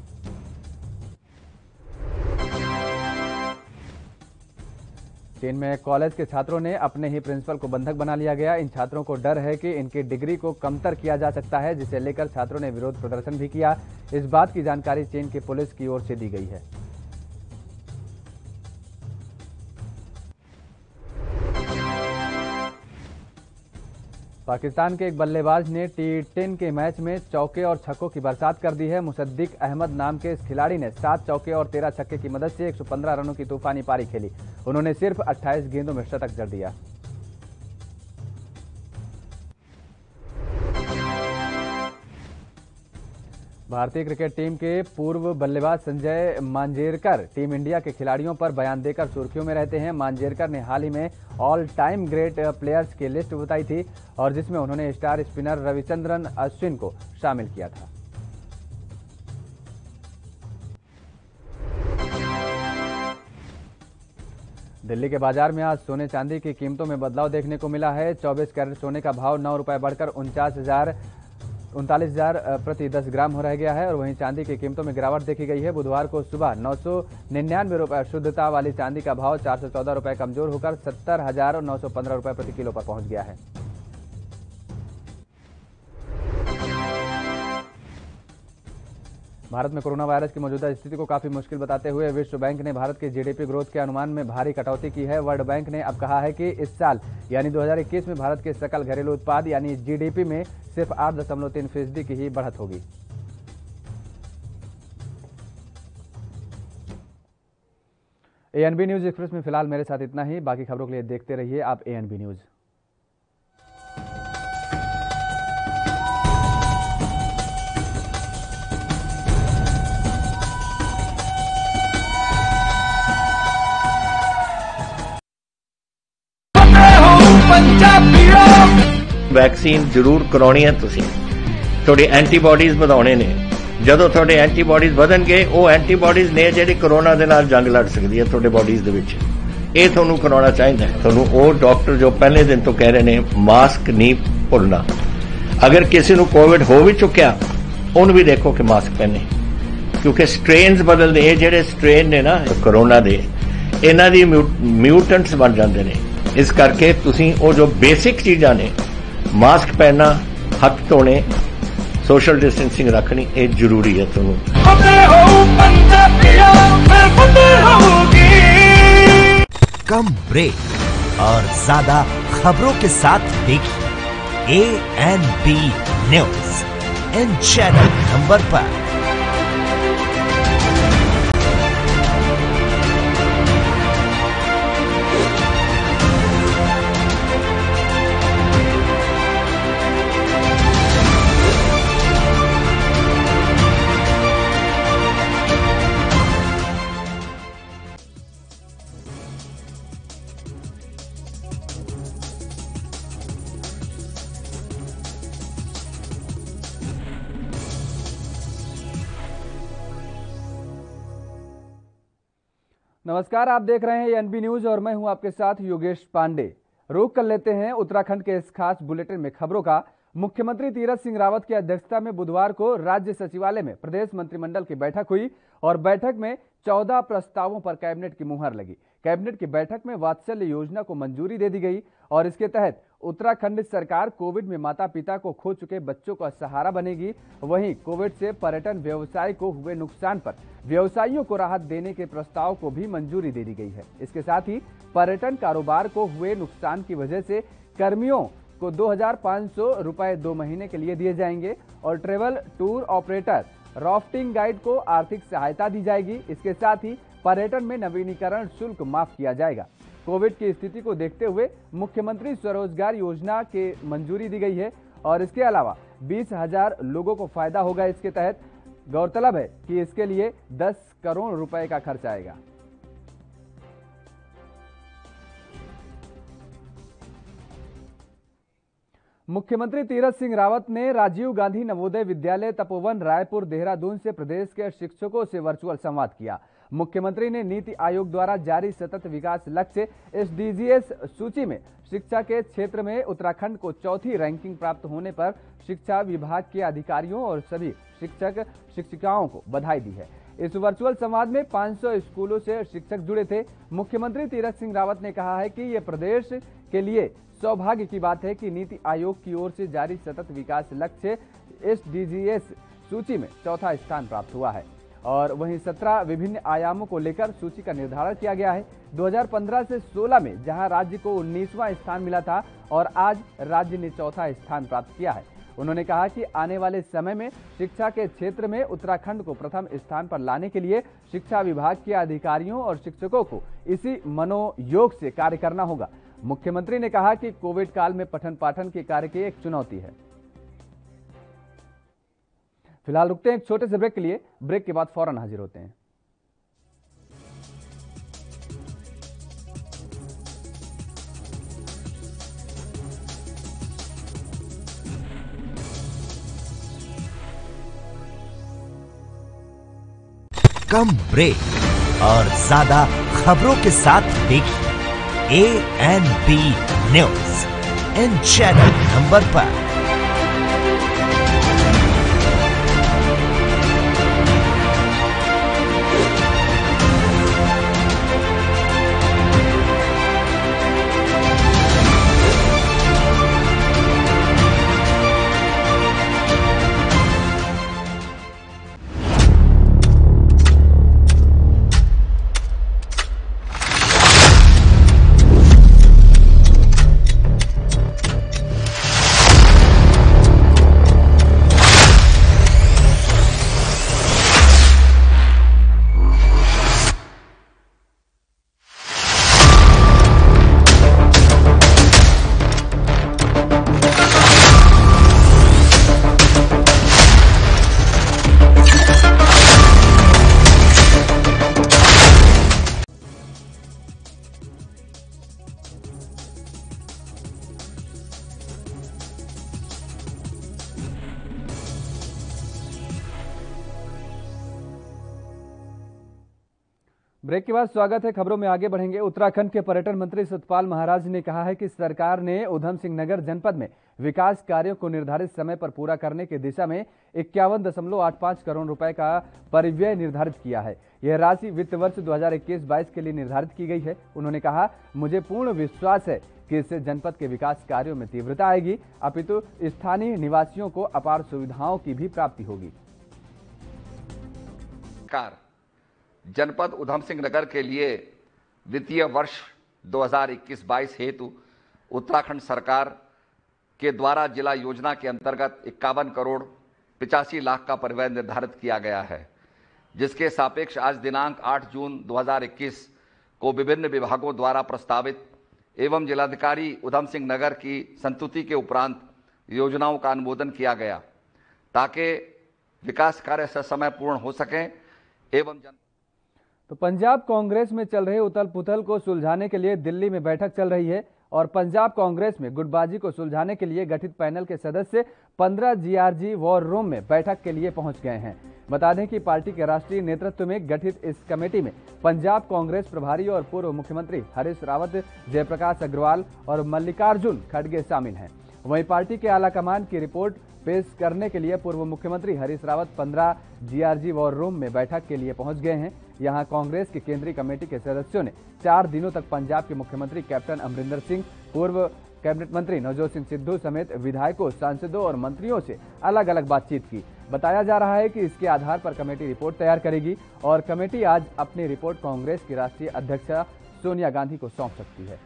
चीन में कॉलेज के छात्रों ने अपने ही प्रिंसिपल को बंधक बना लिया गया। इन छात्रों को डर है कि इनकी डिग्री को कमतर किया जा सकता है, जिसे लेकर छात्रों ने विरोध प्रदर्शन भी किया। इस बात की जानकारी चीन की पुलिस की ओर से दी गई है। पाकिस्तान के एक बल्लेबाज ने T10 के मैच में चौके और छक्कों की बरसात कर दी है। मुसद्दिक अहमद नाम के इस खिलाड़ी ने 7 चौके और 13 छक्के की मदद से 115 रनों की तूफानी पारी खेली। उन्होंने सिर्फ 28 गेंदों में शतक जड़ दिया। भारतीय क्रिकेट टीम के पूर्व बल्लेबाज संजय मांजरेकर टीम इंडिया के खिलाड़ियों पर बयान देकर सुर्खियों में रहते हैं। मांजरेकर ने हाल ही में ऑल टाइम ग्रेट प्लेयर्स की लिस्ट बताई थी और जिसमें उन्होंने स्टार स्पिनर रविचंद्रन अश्विन को शामिल किया था। दिल्ली के बाजार में आज सोने चांदी की कीमतों में बदलाव देखने को मिला है। 24 कैरेट सोने का भाव 9 रुपए बढ़कर 39,000 प्रति 10 ग्राम हो रह गया है और वहीं चांदी की कीमतों में गिरावट देखी गई है। बुधवार को सुबह 999 रुपए शुद्धता वाली चांदी का भाव 414 रुपए कमजोर होकर 70,915 रुपए प्रति किलो पर पहुंच गया है। भारत में कोरोना वायरस की मौजूदा स्थिति को काफी मुश्किल बताते हुए विश्व बैंक ने भारत के जीडीपी ग्रोथ के अनुमान में भारी कटौती की है। वर्ल्ड बैंक ने अब कहा है कि इस साल यानी 2021 में भारत के सकल घरेलू उत्पाद यानी जीडीपी में सिर्फ 8.3% की ही बढ़त होगी। एएनबी न्यूज एक्सप्रेस में फिलहाल मेरे साथ इतना ही। बाकी खबरों के लिए देखते रहिए आप एएनबी न्यूज। वैक्सीन जरूर कराउणी है। तुसीं थोड़ी एंटीबॉडीज ਵਧਾਉਣੇ ਨੇ। ਜਦੋਂ ਤੁਹਾਡੇ ਐਂਟੀਬॉडीज ਵਧਣਗੇ ਉਹ ਐਂਟੀਬॉडीज ਨੇ ਜਿਹੜੀ ਕੋਰੋਨਾ ਦੇ ਨਾਲ ਜੰਗ ਲੜ ਸਕਦੀ ਹੈ ਤੁਹਾਡੇ ਬॉडीज ਦੇ ਵਿੱਚ। ਇਹ ਤੁਹਾਨੂੰ ਕਰਾਉਣਾ ਚਾਹੀਦਾ ਹੈ। ਤੁਹਾਨੂੰ ਉਹ ਡਾਕਟਰ ਜੋ ਪਹਿਲੇ ਦਿਨ ਤੋਂ ਕਹਿ ਰਹੇ ਨੇ ਮਾਸਕ ਨਹੀਂ ਭੁੱਲਣਾ। ਅਗਰ ਕਿਸੇ ਨੂੰ ਕੋਵਿਡ ਹੋ ਵੀ ਚੁੱਕਿਆ ਉਹਨੂੰ ਵੀ ਦੇਖੋ ਕਿ ਮਾਸਕ ਪਹਿਨੇ, ਕਿਉਂਕਿ ਸਟ੍ਰੇਨਸ ਬਦਲਦੇ। ਇਹ ਜਿਹੜੇ ਸਟ੍ਰੇਨ ਨੇ ਨਾ ਕੋਰੋਨਾ ਦੇ, ਇਹਨਾਂ ਦੀ ਮਿਊਟੈਂਟਸ ਬਣ ਜਾਂਦੇ ਨੇ। ਇਸ ਕਰਕੇ ਤੁਸੀਂ ਉਹ ਜੋ ਬੇਸਿਕ ਚੀਜ਼ਾਂ ਨੇ मास्क पहनना, हाथ धोने, सोशल डिस्टेंसिंग रखनी, ये जरूरी है। कम ब्रेक और ज्यादा खबरों के साथ देखिए ANB news in channel number पर। नमस्कार, आप देख रहे हैं एएनबी न्यूज और मैं हूं आपके साथ योगेश पांडे। रुख कर लेते हैं उत्तराखंड के इस खास बुलेटिन में खबरों का। मुख्यमंत्री तीरथ सिंह रावत की अध्यक्षता में बुधवार को राज्य सचिवालय में प्रदेश मंत्रिमंडल की बैठक हुई और बैठक में 14 प्रस्तावों पर कैबिनेट की मुहर लगी। कैबिनेट की बैठक में वात्सल्य योजना को मंजूरी दे दी गई और इसके तहत उत्तराखंड सरकार कोविड में माता पिता को खो चुके बच्चों का सहारा बनेगी। वहीं कोविड से पर्यटन व्यवसाय को हुए नुकसान पर व्यवसायियों को राहत देने के प्रस्ताव को भी मंजूरी दे दी गई है। इसके साथ ही पर्यटन कारोबार को हुए नुकसान की वजह से कर्मियों को 2,500 रुपए 2 महीने के लिए दिए जाएंगे और travel tour operator, rafting guide को आर्थिक सहायता दी जाएगी। इसके साथ ही पर्यटन में नवीनीकरण शुल्क माफ किया जाएगा। कोविड की स्थिति को देखते हुए मुख्यमंत्री स्वरोजगार योजना के मंजूरी दी गई है और इसके अलावा 20,000 लोगों को फायदा होगा। इसके तहत गौरतलब है कि इसके लिए 10 करोड़ रुपए का खर्च आएगा। मुख्यमंत्री तीरथ सिंह रावत ने राजीव गांधी नवोदय विद्यालय तपोवन रायपुर देहरादून से प्रदेश के शिक्षकों से वर्चुअल संवाद किया। मुख्यमंत्री ने नीति आयोग द्वारा जारी सतत विकास लक्ष्य SDGs सूची में शिक्षा के क्षेत्र में उत्तराखंड को चौथी रैंकिंग प्राप्त होने पर शिक्षा विभाग के अधिकारियों और सभी शिक्षक शिक्षिकाओं को बधाई दी है। इस वर्चुअल संवाद में 500 स्कूलों से शिक्षक जुड़े थे। मुख्यमंत्री तीरथ सिंह रावत ने कहा है कि ये प्रदेश के लिए सौभाग्य की बात है कि नीति आयोग की ओर से जारी सतत विकास लक्ष्य SDGs सूची में चौथा स्थान प्राप्त हुआ है और वहीं 17 विभिन्न आयामों को लेकर सूची का निर्धारण किया गया है। 2015 से 16 में जहां राज्य को 19वां स्थान मिला था और आज राज्य ने चौथा स्थान प्राप्त किया है। उन्होंने कहा कि आने वाले समय में शिक्षा के क्षेत्र में उत्तराखंड को प्रथम स्थान पर लाने के लिए शिक्षा विभाग के अधिकारियों और शिक्षकों को इसी मनोयोग से कार्य करना होगा। मुख्यमंत्री ने कहा कि कोविड काल में पठन पाठन के कार्य की एक चुनौती है। फिलहाल रुकते हैं एक छोटे से ब्रेक के लिए। ब्रेक के बाद फौरन हाजिर होते हैं। कम ब्रेक और ज्यादा खबरों के साथ देखिए ANB news in channel number पर। ब्रेक के बाद स्वागत है। खबरों में आगे बढ़ेंगे। उत्तराखंड के पर्यटन मंत्री सतपाल महाराज ने कहा है कि सरकार ने उधम सिंह नगर जनपद में विकास कार्यों को निर्धारित समय पर पूरा करने की दिशा में 51.85 करोड़ रुपए का परिव्यय निर्धारित किया है। यह राशि वित्त वर्ष 2021-22 के लिए निर्धारित की गई है। उन्होंने कहा, मुझे पूर्ण विश्वास है कि इससे जनपद के विकास कार्यों में तीव्रता आएगी, अपितु स्थानीय निवासियों को अपार सुविधाओं की भी प्राप्ति होगी। जनपद उधम सिंह नगर के लिए वित्तीय वर्ष 2021-22 हेतु उत्तराखंड सरकार के द्वारा जिला योजना के अंतर्गत 51 करोड़ 85 लाख का परिव्यय निर्धारित किया गया है, जिसके सापेक्ष आज दिनांक 8 जून 2021 को विभिन्न विभागों द्वारा प्रस्तावित एवं जिलाधिकारी उधम सिंह नगर की संस्तुति के उपरांत योजनाओं का अनुमोदन किया गया ताकि विकास कार्य ससमय पूर्ण हो सकें एवं तो पंजाब कांग्रेस में चल रहे उथल पुथल को सुलझाने के लिए दिल्ली में बैठक चल रही है और पंजाब कांग्रेस में गुटबाजी को सुलझाने के लिए गठित पैनल के सदस्य 15 GRG वॉर रूम में बैठक के लिए पहुंच गए हैं। बता दें कि पार्टी के राष्ट्रीय नेतृत्व में गठित इस कमेटी में पंजाब कांग्रेस प्रभारी और पूर्व मुख्यमंत्री हरीश रावत, जयप्रकाश अग्रवाल और मल्लिकार्जुन खड़गे शामिल हैं। वहीं पार्टी के आला कमान की रिपोर्ट पेश करने के लिए पूर्व मुख्यमंत्री Harish Rawat 15 GRG war room में बैठक के लिए पहुंच गए हैं। यहां कांग्रेस की केंद्रीय कमेटी के सदस्यों ने 4 दिनों तक पंजाब के मुख्यमंत्री कैप्टन अमरिंदर सिंह, पूर्व कैबिनेट मंत्री नवजोत सिंह सिद्धू समेत विधायकों, सांसदों और मंत्रियों से अलग अलग बातचीत की। बताया जा रहा है कि इसके आधार पर कमेटी रिपोर्ट तैयार करेगी और कमेटी आज अपनी रिपोर्ट कांग्रेस की राष्ट्रीय अध्यक्षा सोनिया गांधी को सौंप सकती है।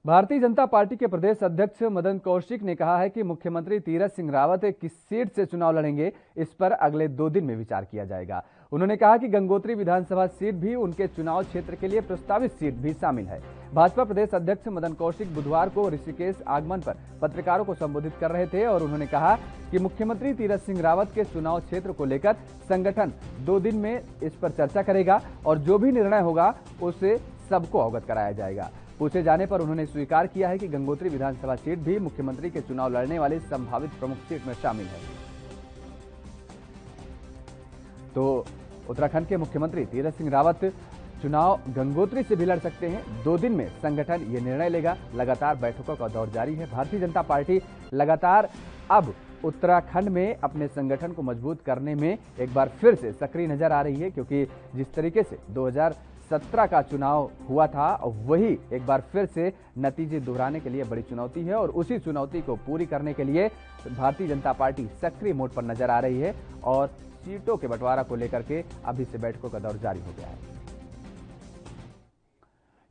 भारतीय जनता पार्टी के प्रदेश अध्यक्ष मदन कौशिक ने कहा है कि मुख्यमंत्री तीरथ सिंह रावत किस सीट से चुनाव लड़ेंगे, इस पर अगले 2 दिन में विचार किया जाएगा। उन्होंने कहा कि गंगोत्री विधानसभा सीट भी उनके चुनाव क्षेत्र के लिए प्रस्तावित सीट भी शामिल है। भाजपा प्रदेश अध्यक्ष मदन कौशिक बुधवार को ऋषिकेश आगमन पर पत्रकारों को संबोधित कर रहे थे और उन्होंने कहा कि मुख्यमंत्री तीरथ सिंह रावत के चुनाव क्षेत्र को लेकर संगठन 2 दिन में इस पर चर्चा करेगा और जो भी निर्णय होगा उसे सबको अवगत कराया जाएगा। पूछे जाने पर उन्होंने स्वीकार किया है कि गंगोत्री विधानसभा सीट भी मुख्यमंत्री के चुनाव लड़ने वाली संभावित प्रमुख सीट में शामिल है। तो उत्तराखंड के मुख्यमंत्री तीरथ सिंह रावत चुनाव गंगोत्री से भी लड़ सकते हैं। 2 दिन में संगठन ये निर्णय लेगा। लगातार बैठकों का दौर जारी है। भारतीय जनता पार्टी लगातार अब उत्तराखंड में अपने संगठन को मजबूत करने में एक बार फिर से सक्रिय नजर आ रही है, क्योंकि जिस तरीके से 2017 का चुनाव हुआ था वही एक बार फिर से नतीजे दोहराने के लिए बड़ी चुनौती है और उसी चुनौती को पूरी करने के लिए भारतीय जनता पार्टी सक्रिय मोड पर नजर आ रही है और सीटों के बंटवारा को लेकर के अभी से बैठकों का दौर जारी हो गया है।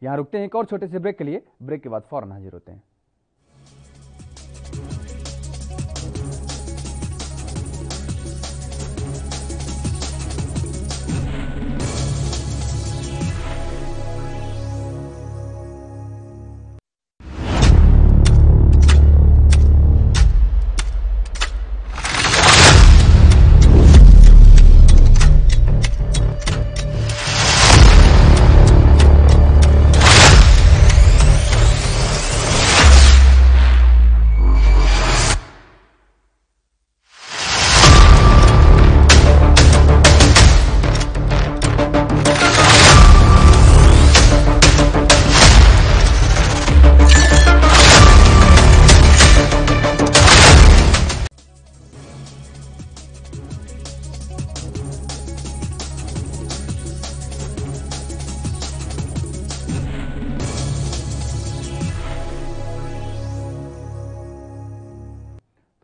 यहां रुकते हैं एक और छोटे से ब्रेक के लिए। ब्रेक के बाद फौरन हाजिर होते हैं।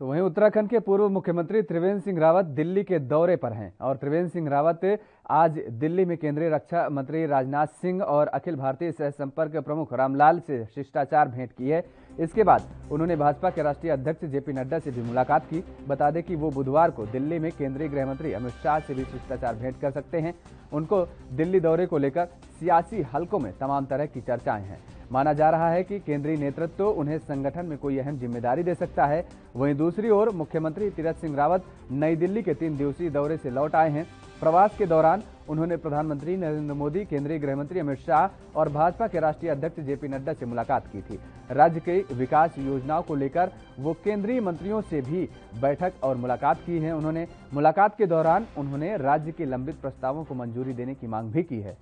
तो वहीं उत्तराखंड के पूर्व मुख्यमंत्री त्रिवेंद्र सिंह रावत दिल्ली के दौरे पर हैं और त्रिवेंद्र सिंह रावत आज दिल्ली में केंद्रीय रक्षा मंत्री राजनाथ सिंह और अखिल भारतीय सह संपर्क प्रमुख रामलाल से शिष्टाचार भेंट की है। इसके बाद उन्होंने भाजपा के राष्ट्रीय अध्यक्ष जेपी नड्डा से भी मुलाकात की। बता दें कि वो बुधवार को दिल्ली में केंद्रीय गृह मंत्री अमित शाह से भी शिष्टाचार भेंट कर सकते हैं। उनको दिल्ली दौरे को लेकर सियासी हलकों में तमाम तरह की चर्चाएं हैं। माना जा रहा है कि केंद्रीय नेतृत्व उन्हें संगठन में कोई अहम जिम्मेदारी दे सकता है। वहीं दूसरी ओर मुख्यमंत्री तीरथ सिंह रावत नई दिल्ली के 3 दिवसीय दौरे से लौट आए हैं। प्रवास के दौरान उन्होंने प्रधानमंत्री नरेंद्र मोदी, केंद्रीय गृह मंत्री अमित शाह और भाजपा के राष्ट्रीय अध्यक्ष जेपी नड्डा से मुलाकात की थी। राज्य के विकास योजनाओं को लेकर वो केंद्रीय मंत्रियों से भी बैठक और मुलाकात की है। उन्होंने मुलाकात के दौरान उन्होंने राज्य के लंबित प्रस्तावों को मंजूरी देने की मांग भी की है।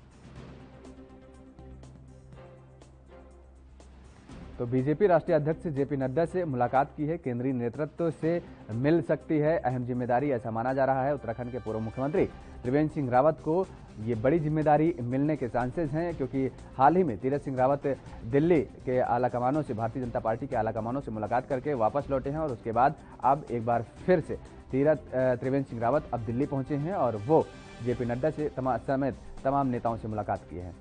तो बीजेपी राष्ट्रीय अध्यक्ष जेपी नड्डा से मुलाकात की है। केंद्रीय नेतृत्व से मिल सकती है अहम जिम्मेदारी, ऐसा माना जा रहा है। उत्तराखंड के पूर्व मुख्यमंत्री त्रिवेंद्र सिंह रावत को ये बड़ी जिम्मेदारी मिलने के चांसेस हैं, क्योंकि हाल ही में तीरथ सिंह रावत दिल्ली के आला कमानों से, भारतीय जनता पार्टी के आला कमानों से मुलाकात करके वापस लौटे हैं और उसके बाद अब एक बार फिर से त्रिवेंद्र सिंह रावत अब दिल्ली पहुंचे हैं और वो जेपी नड्डा से समेत तमाम नेताओं से मुलाकात किए हैं।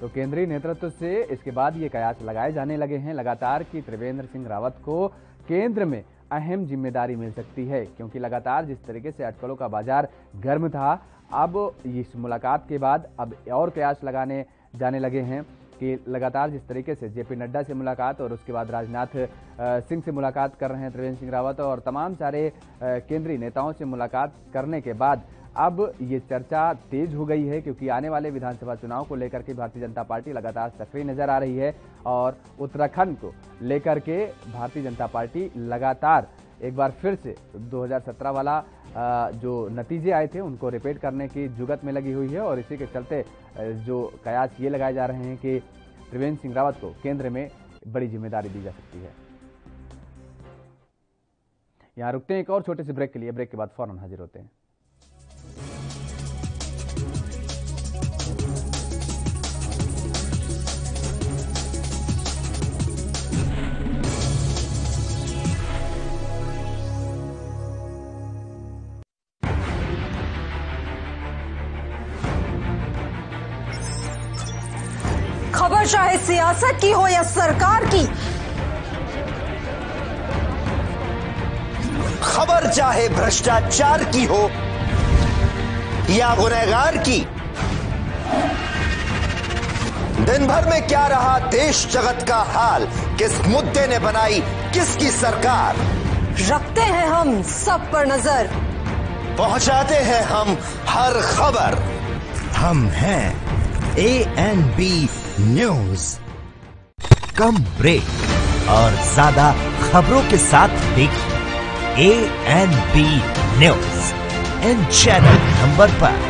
तो केंद्रीय नेतृत्व से इसके बाद ये कयास लगाए जाने लगे हैं लगातार कि त्रिवेंद्र सिंह रावत को केंद्र में अहम जिम्मेदारी मिल सकती है, क्योंकि लगातार जिस तरीके से अटकलों का बाजार गर्म था, अब इस मुलाकात के बाद अब और कयास लगाने जाने लगे हैं कि लगातार जिस तरीके से जेपी नड्डा से मुलाकात और उसके बाद राजनाथ सिंह से मुलाकात कर रहे हैं त्रिवेंद्र सिंह रावत और तमाम सारे केंद्रीय नेताओं से मुलाकात करने के बाद अब ये चर्चा तेज हो गई है, क्योंकि आने वाले विधानसभा चुनाव को लेकर के भारतीय जनता पार्टी लगातार सक्रिय नजर आ रही है और उत्तराखंड को लेकर के भारतीय जनता पार्टी लगातार एक बार फिर से 2017 वाला जो नतीजे आए थे उनको रिपीट करने की जुगत में लगी हुई है और इसी के चलते जो कयास ये लगाए जा रहे हैं कि त्रिवेंद्र सिंह रावत को केंद्र में बड़ी जिम्मेदारी दी जा सकती है। यहां रुकते हैं एक और छोटे से ब्रेक के लिए। ब्रेक के बाद फौरन हाजिर होते हैं। खबर चाहे सियासत की हो या सरकार की, खबर चाहे भ्रष्टाचार की हो या गुनहगार की? दिन भर में क्या रहा देश जगत का हाल, किस मुद्दे ने बनाई किसकी सरकार? रखते हैं हम सब पर नजर, पहुंचाते हैं हम हर खबर। हम हैं ANB न्यूज। कम ब्रेक और ज्यादा खबरों के साथ देखिए ANB news in channel number पर।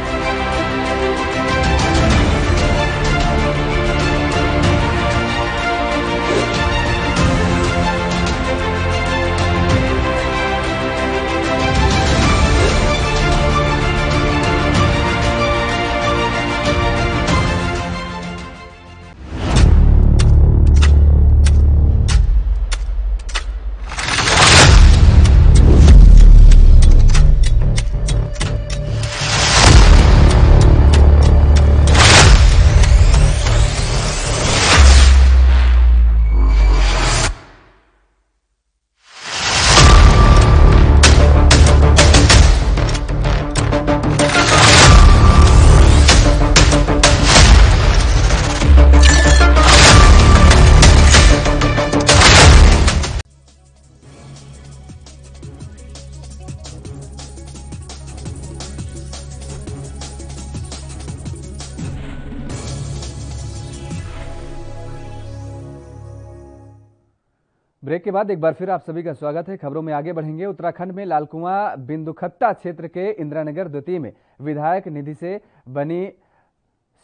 ब्रेक के बाद एक बार फिर आप सभी का स्वागत है। खबरों में आगे बढ़ेंगे। उत्तराखंड में लालकुआं बिंदुखत्ता क्षेत्र के इंदिरानगर द्वितीय में विधायक निधि से बनी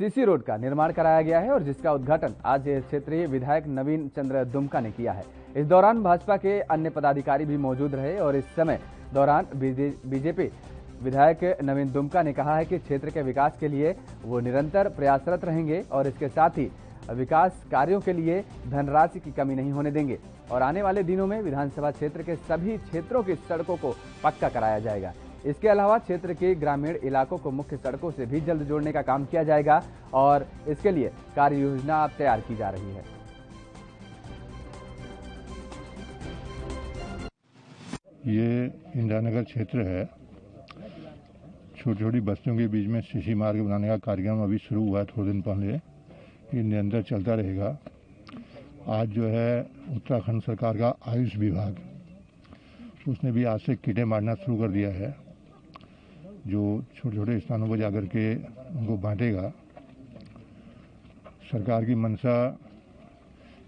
सीसी रोड का निर्माण कराया गया है और जिसका उद्घाटन आज क्षेत्रीय विधायक नवीन चंद्र दुमका ने किया है। इस दौरान भाजपा के अन्य पदाधिकारी भी मौजूद रहे और इस समय दौरान बीजेपी विधायक नवीन दुमका ने कहा है कि क्षेत्र के विकास के लिए वो निरंतर प्रयासरत रहेंगे और इसके साथ ही विकास कार्यों के लिए धनराशि की कमी नहीं होने देंगे और आने वाले दिनों में विधानसभा क्षेत्र के सभी क्षेत्रों की सड़कों को पक्का कराया जाएगा। इसके अलावा क्षेत्र के ग्रामीण इलाकों को मुख्य सड़कों से भी जल्द जोड़ने का काम किया जाएगा और इसके लिए कार्य योजना तैयार की जा रही है। ये इंदिरानगर क्षेत्र है। छोटी छोटी बस्तियों के बीच में सीसी मार्ग बनाने का कार्यक्रम अभी शुरू हुआ है थोड़े दिन पहले। ये निरंतर चलता रहेगा। आज जो है उत्तराखंड सरकार का आयुष विभाग उसने भी आज से कीड़े मारना शुरू कर दिया है, जो छोटे छोटे स्थानों पर जाकर के उनको बांटेगा। सरकार की मंशा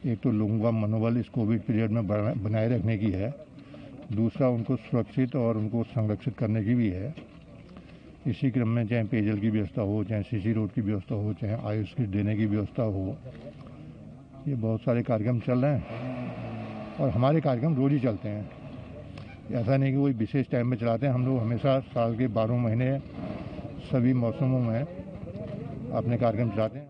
एक तो लोगों का मनोबल इस कोविड पीरियड में बनाए रखने की है, दूसरा उनको सुरक्षित और उनको संरक्षित करने की भी है। इसी क्रम में चाहे पेयजल की व्यवस्था हो, चाहे सीसी रोड की व्यवस्था हो, चाहे आयुष किट देने की व्यवस्था हो, ये बहुत सारे कार्यक्रम चल रहे हैं और हमारे कार्यक्रम रोज ही चलते हैं। ऐसा नहीं कि कोई विशेष टाइम में चलाते हैं। हम लोग हमेशा साल के 12 महीने सभी मौसमों में अपने कार्यक्रम चलाते हैं।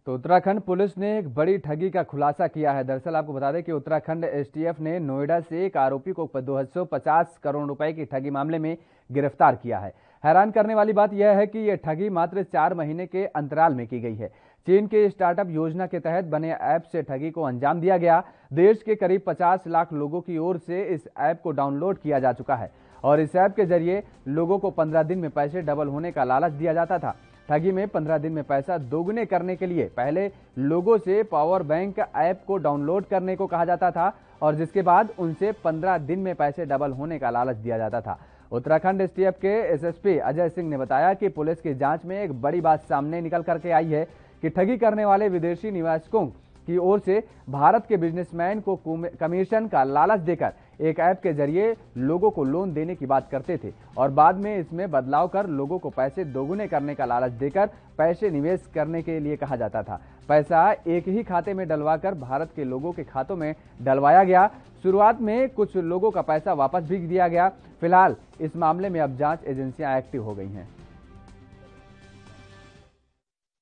तो उत्तराखंड पुलिस ने एक बड़ी ठगी का खुलासा किया है। दरअसल आपको बता दें कि उत्तराखंड STF ने नोएडा से एक आरोपी को 250 करोड़ रुपए की ठगी मामले में गिरफ्तार किया है। हैरान करने वाली बात यह है कि यह ठगी मात्र 4 महीने के अंतराल में की गई है। चीन के स्टार्टअप योजना के तहत बने ऐप से ठगी को अंजाम दिया गया। देश के करीब 50 लाख लोगों की ओर से इस ऐप को डाउनलोड किया जा चुका है और इस ऐप के जरिए लोगों को 15 दिन में पैसे डबल होने का लालच दिया जाता था। ठगी में 15 दिन में पैसा दोगुने करने के लिए पहले लोगों से पावर बैंक ऐप को डाउनलोड करने को कहा जाता था और जिसके बाद उनसे 15 दिन में पैसे डबल होने का लालच दिया जाता था। उत्तराखंड STF के SSP अजय सिंह ने बताया कि पुलिस की जांच में एक बड़ी बात सामने निकल करके आई है कि ठगी करने वाले विदेशी निवेशकों की ओर से भारत के बिजनेसमैन को कमीशन का लालच देकर एक ऐप के जरिए लोगों को लोन देने की बात करते थे और बाद में इसमें बदलाव कर लोगों को पैसे दोगुने करने का लालच देकर पैसे निवेश करने के लिए कहा जाता था। पैसा एक ही खाते में डलवाकर भारत के लोगों के खातों में डलवाया गया। शुरुआत में कुछ लोगों का पैसा वापस भी दिया गया। फिलहाल इस मामले में अब जांच एजेंसियां एक्टिव हो गई हैं।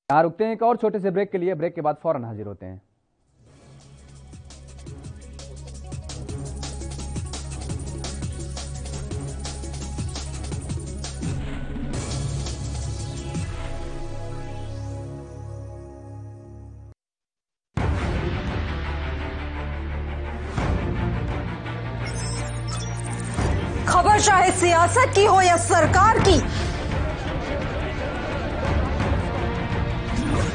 यहां रुकते हैं एक और छोटे से ब्रेक के लिए। ब्रेक के बाद फौरन हाजिर होते हैं। खबर चाहे सियासत की हो या सरकार की,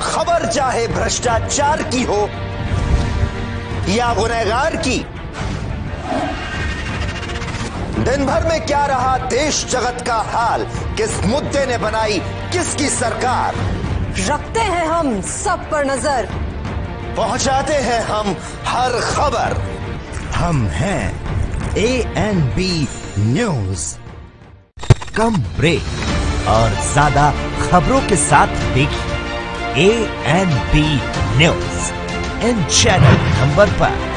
खबर चाहे भ्रष्टाचार की हो या गुनहगार की, दिन भर में क्या रहा देश जगत का हाल, किस मुद्दे ने बनाई किसकी सरकार, रखते हैं हम सब पर नजर, पहुंचाते हैं हम हर खबर। हम हैं ANB न्यूज। कम ब्रेक और ज्यादा खबरों के साथ देखिए ANB news in channel number पर।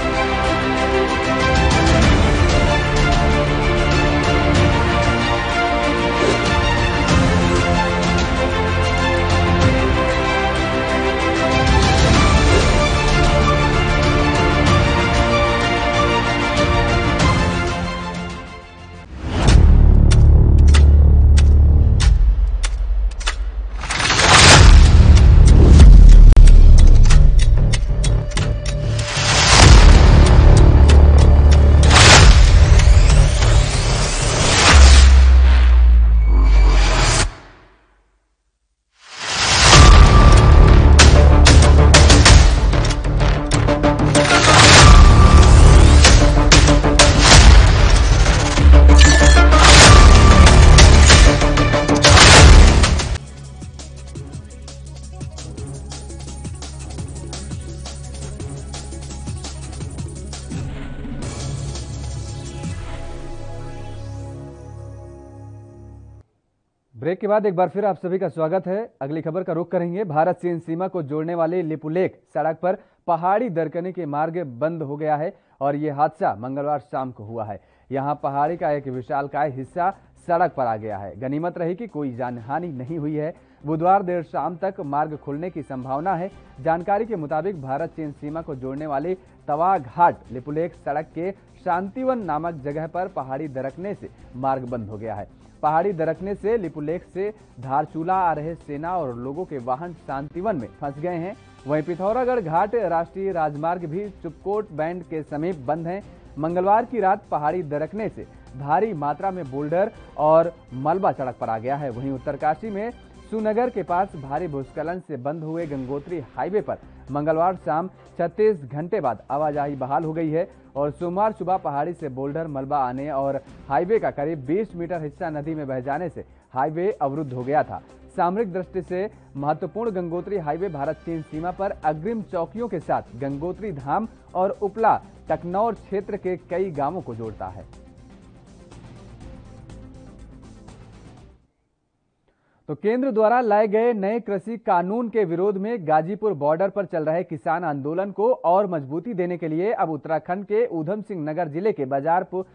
ब्रेक के बाद एक बार फिर आप सभी का स्वागत है। अगली खबर का रुख करेंगे। भारत चीन सीमा को जोड़ने वाले लिपुलेख सड़क पर पहाड़ी दरकने के मार्ग बंद हो गया है और ये हादसा मंगलवार शाम को हुआ है। यहाँ पहाड़ी का एक विशालकाय हिस्सा सड़क पर आ गया है। गनीमत रही कि कोई जानहानि नहीं हुई है। बुधवार देर शाम तक मार्ग खुलने की संभावना है। जानकारी के मुताबिक भारत चीन सीमा को जोड़ने वाली तवा घाट लिपुलेख सड़क के शांतिवन नामक जगह पर पहाड़ी दरकने से मार्ग बंद हो गया है। पहाड़ी दरकने से लिपुलेख से धारचूला आ रहे सेना और लोगों के वाहन शांतिवन में फंस गए हैं। वहीं पिथौरागढ़ घाट राष्ट्रीय राजमार्ग भी चुपकोट बैंड के समीप बंद है। मंगलवार की रात पहाड़ी दरकने से भारी मात्रा में बोल्डर और मलबा सड़क पर आ गया है। वहीं उत्तरकाशी में सुनगर के पास भारी भूस्खलन से बंद हुए गंगोत्री हाईवे पर मंगलवार शाम 36 घंटे बाद आवाजाही बहाल हो गई है और सोमवार सुबह पहाड़ी से बोल्डर मलबा आने और हाईवे का करीब 20 मीटर हिस्सा नदी में बह जाने से हाईवे अवरुद्ध हो गया था। सामरिक दृष्टि से महत्वपूर्ण गंगोत्री हाईवे भारत चीन सीमा पर अग्रिम चौकियों के साथ गंगोत्री धाम और उपला टकनौर क्षेत्र के कई गांवों को जोड़ता है। तो केंद्र द्वारा लाए गए नए कृषि कानून के विरोध में गाजीपुर बॉर्डर पर चल रहे किसान आंदोलन को और मजबूती देने के लिए अब उत्तराखंड के ऊधम सिंह नगर जिले के बाजारपुर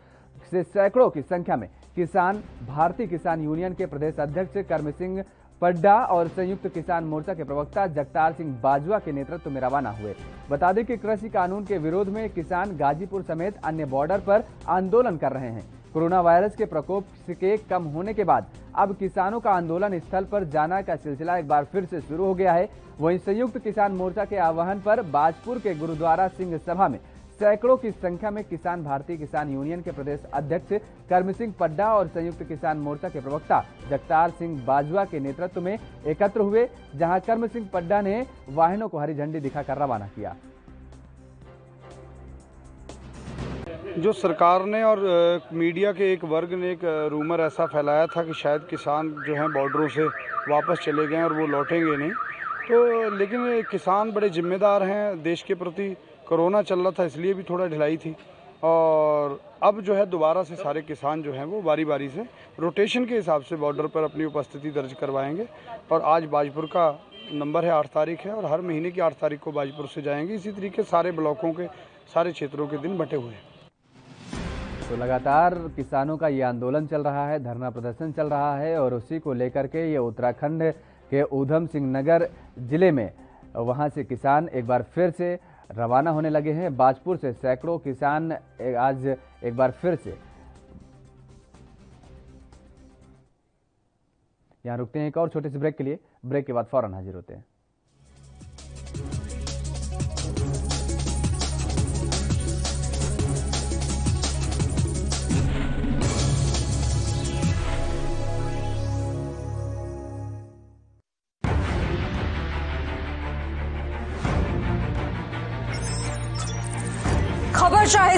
से सैकड़ों की संख्या में किसान भारतीय किसान यूनियन के प्रदेश अध्यक्ष कर्म सिंह पड्डा और संयुक्त किसान मोर्चा के प्रवक्ता जगतार सिंह बाजवा के नेतृत्व में रवाना हुए। बता दें कि कृषि कानून के विरोध में किसान गाजीपुर समेत अन्य बॉर्डर पर आंदोलन कर रहे हैं। कोरोना वायरस के प्रकोप के कम होने के बाद अब किसानों का आंदोलन स्थल पर जाना का सिलसिला एक बार फिर से शुरू हो गया है। वहीं संयुक्त किसान मोर्चा के आह्वान पर बाजपुर के गुरुद्वारा सिंह सभा में सैकड़ों की संख्या में किसान भारतीय किसान यूनियन के प्रदेश अध्यक्ष कर्म सिंह पड्डा और संयुक्त किसान मोर्चा के प्रवक्ता जगतार सिंह बाजवा के नेतृत्व में एकत्र हुए, जहां कर्म सिंह पड्डा ने वाहनों को हरी झंडी दिखाकर रवाना किया। जो सरकार ने और मीडिया के एक वर्ग ने एक रूमर ऐसा फैलाया था कि शायद किसान जो हैं बॉर्डरों से वापस चले गए और वो लौटेंगे नहीं, तो लेकिन किसान बड़े जिम्मेदार हैं देश के प्रति। कोरोना चल रहा था इसलिए भी थोड़ा ढिलाई थी और अब जो है दोबारा से सारे किसान जो हैं वो बारी बारी से रोटेशन के हिसाब से बॉर्डर पर अपनी उपस्थिति दर्ज करवाएंगे। और आज बाजपुर का नंबर है 8 तारीख है और हर महीने की 8 तारीख को बाजपुर से जाएंगे। इसी तरीके सारे ब्लॉकों के सारे क्षेत्रों के दिन बटे हुए हैं। तो लगातार किसानों का ये आंदोलन चल रहा है, धरना प्रदर्शन चल रहा है और उसी को लेकर के ये उत्तराखंड के ऊधम सिंह नगर जिले में वहां से किसान एक बार फिर से रवाना होने लगे हैं। बाजपुर से सैकड़ों किसान आज एक बार फिर से यहां रुकते हैं एक और छोटे से ब्रेक के लिए। ब्रेक के बाद फौरन हाजिर होते हैं।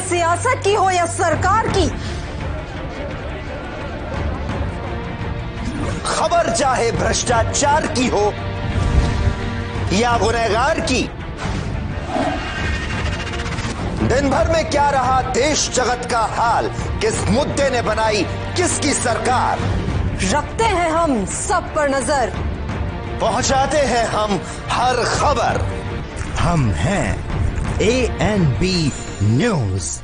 सियासत की हो या सरकार की, खबर चाहे भ्रष्टाचार की हो या गुनहगार की, दिन भर में क्या रहा देश जगत का हाल, किस मुद्दे ने बनाई किसकी सरकार, रखते हैं हम सब पर नजर, पहुंचाते हैं हम हर खबर। हम हैं ANB न्यूज।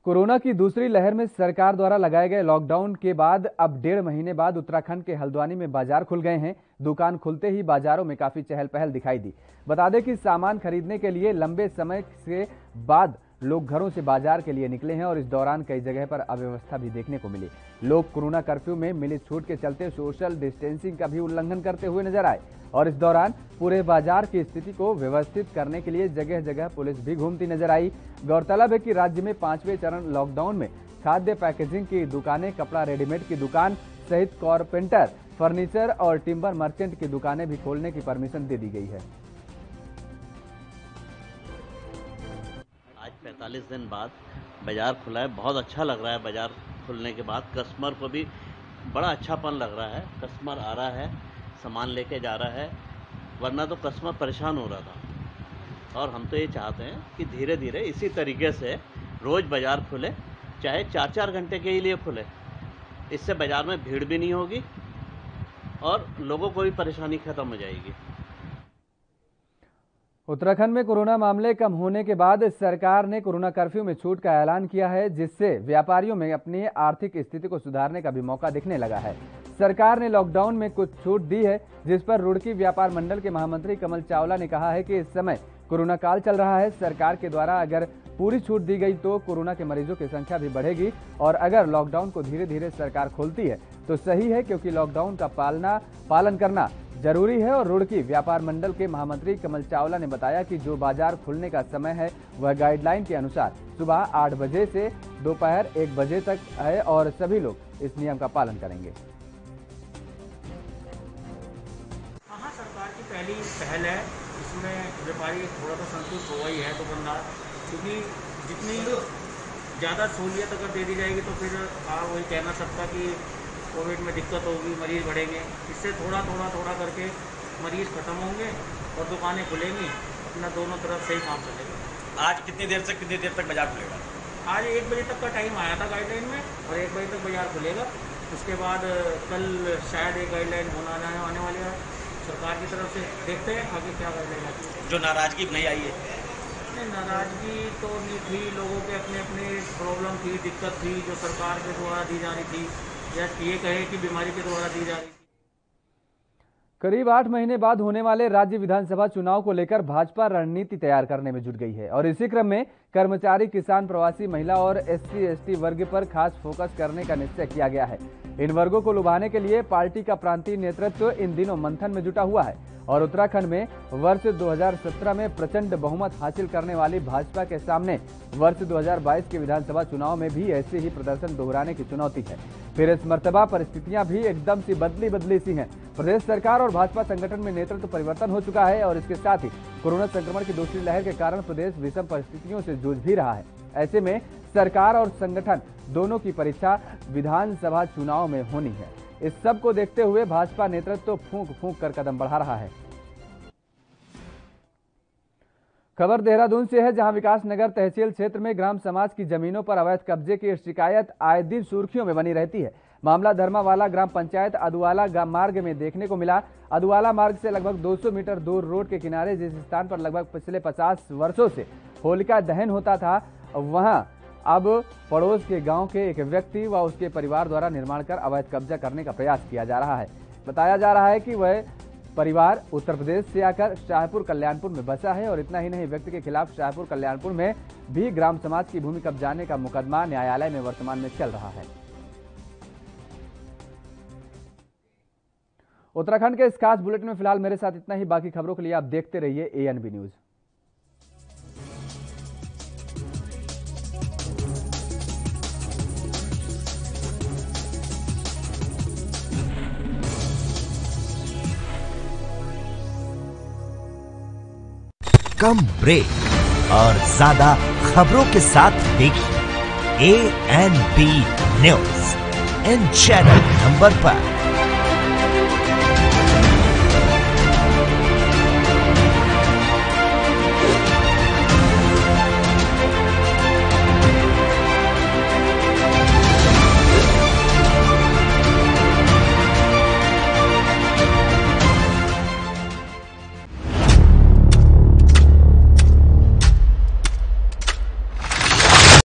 कोरोना की दूसरी लहर में सरकार द्वारा लगाए गए लॉकडाउन के बाद अब 1.5 महीने बाद उत्तराखंड के हल्द्वानी में बाजार खुल गए हैं। दुकान खुलते ही बाजारों में काफी चहल पहल दिखाई दी। बता दें कि सामान खरीदने के लिए लंबे समय के बाद लोग घरों से बाजार के लिए निकले हैं और इस दौरान कई जगह पर अव्यवस्था भी देखने को मिली। लोग कोरोना कर्फ्यू में मिली छूट के चलते सोशल डिस्टेंसिंग का भी उल्लंघन करते हुए नजर आए और इस दौरान पूरे बाजार की स्थिति को व्यवस्थित करने के लिए जगह जगह पुलिस भी घूमती नजर आई। गौरतलब है कि राज्य में 5वें चरण लॉकडाउन में खाद्य पैकेजिंग की दुकानें, कपड़ा रेडीमेड की दुकान सहित कारपेंटर, फर्नीचर और टिम्बर मर्चेंट की दुकानें भी खोलने की परमिशन दे दी गई है। आज 45 दिन बाद बाजार खुला है, बहुत अच्छा लग रहा है। बाजार खुलने के बाद कस्टमर को भी बड़ा अच्छापन लग रहा है। कस्टमर आ रहा है, सामान लेके जा रहा है, वरना तो कस्टमर परेशान हो रहा था। और हम तो ये चाहते हैं कि धीरे धीरे इसी तरीके से रोज़ बाज़ार खुले, चाहे 4-4 घंटे के लिए खुले। इससे बाज़ार में भीड़ भी नहीं होगी और लोगों को भी परेशानी खत्म हो जाएगी। उत्तराखंड में कोरोना मामले कम होने के बाद सरकार ने कोरोना कर्फ्यू में छूट का ऐलान किया है, जिससे व्यापारियों में अपनी आर्थिक स्थिति को सुधारने का भी मौका दिखने लगा है। सरकार ने लॉकडाउन में कुछ छूट दी है, जिस पर रुड़की व्यापार मंडल के महामंत्री कमल चावला ने कहा है कि इस समय कोरोना काल चल रहा है। सरकार के द्वारा अगर पूरी छूट दी गई तो कोरोना के मरीजों की संख्या भी बढ़ेगी और अगर लॉकडाउन को धीरे धीरे सरकार खोलती है तो सही है, क्योंकि लॉकडाउन का पालन करना जरूरी है। और रुड़की व्यापार मंडल के महामंत्री कमल चावला ने बताया कि जो बाजार खुलने का समय है वह गाइडलाइन के अनुसार सुबह 8 बजे से दोपहर 1 बजे तक है और सभी लोग इस नियम का पालन करेंगे। हाँ, सरकार की पहली पहल है, इसमें व्यापारी थोड़ा सा संतुष्ट हुआ ही है दुकानदार, क्योंकि जितनी ज़्यादा सहूलियत अगर दे दी जाएगी तो फिर वही कहना सकता कि कोविड में दिक्कत होगी, मरीज़ बढ़ेंगे। इससे थोड़ा करके मरीज़ खत्म होंगे और दुकानें खुलेंगी, अपना दोनों तरफ से ही काम चलेगा। आज कितनी देर से कितनी देर तक बाजार खुलेगा? आज 1 बजे तक का टाइम आया था गाइडलाइन में और 1 बजे तक बाजार खुलेगा। उसके बाद कल शायद एक गाइडलाइन आने वाली है सरकार की तरफ से, देखते हैं आगे क्या गाइडलाइन आती है। जो नाराजगी नहीं आई है? नहीं, नाराजगी तो नहीं थी, लोगों के अपने अपने प्रॉब्लम थी, दिक्कत थी जो सरकार के द्वारा दी जा रही थी या ये कहे कि बीमारी के द्वारा दी जा रही थी। करीब 8 महीने बाद होने वाले राज्य विधानसभा चुनाव को लेकर भाजपा रणनीति तैयार करने में जुट गई है और इसी क्रम में कर्मचारी, किसान, प्रवासी, महिला और SC/ST वर्ग पर खास फोकस करने का निश्चय किया गया है। इन वर्गों को लुभाने के लिए पार्टी का प्रांतीय नेतृत्व इन दिनों मंथन में जुटा हुआ है और उत्तराखंड में वर्ष 2017 में प्रचंड बहुमत हासिल करने वाली भाजपा के सामने वर्ष 2022 के विधानसभा चुनाव में भी ऐसे ही प्रदर्शन दोहराने की चुनौती है। फिर इस मर्तबा परिस्थितियां भी एकदम सी बदली सी हैं। प्रदेश सरकार और भाजपा संगठन में नेतृत्व परिवर्तन हो चुका है और इसके साथ ही कोरोना संक्रमण की दूसरी लहर के कारण प्रदेश विषम परिस्थितियों से जूझ भी रहा है। ऐसे में सरकार और संगठन दोनों की परीक्षा विधानसभा चुनाव में होनी है। इस सब को देखते हुए भाजपा नेतृत्व फूंक कर कदम बढ़ा रहा है। खबर देहरादून से है, जहां विकास नगर तहसील क्षेत्र में ग्राम समाज की जमीनों पर अवैध कब्जे की शिकायत आए दिन सुर्खियों में बनी रहती है। मामला धर्मावाला ग्राम पंचायत अदुवाला मार्ग में देखने को मिला। अदुवाला मार्ग से लगभग 200 मीटर दूर रोड के किनारे जिस स्थान पर लगभग पिछले 50 वर्षों से होलिका दहन होता था, वहां अब पड़ोस के गांव के एक व्यक्ति व उसके परिवार द्वारा निर्माण कर अवैध कब्जा करने का प्रयास किया जा रहा है। बताया जा रहा है कि वह परिवार उत्तर प्रदेश से आकर शाहपुर कल्याणपुर में बसा है और इतना ही नहीं, व्यक्ति के खिलाफ शाहपुर कल्याणपुर में भी ग्राम समाज की भूमि कब्जाने का मुकदमा न्यायालय में वर्तमान में चल रहा है। उत्तराखंड के इस खास बुलेटिन में फिलहाल मेरे साथ इतना ही। बाकी खबरों के लिए आप देखते रहिए ANB न्यूज। कम ब्रेक और ज्यादा खबरों के साथ देखिए ANB news in channel number पर।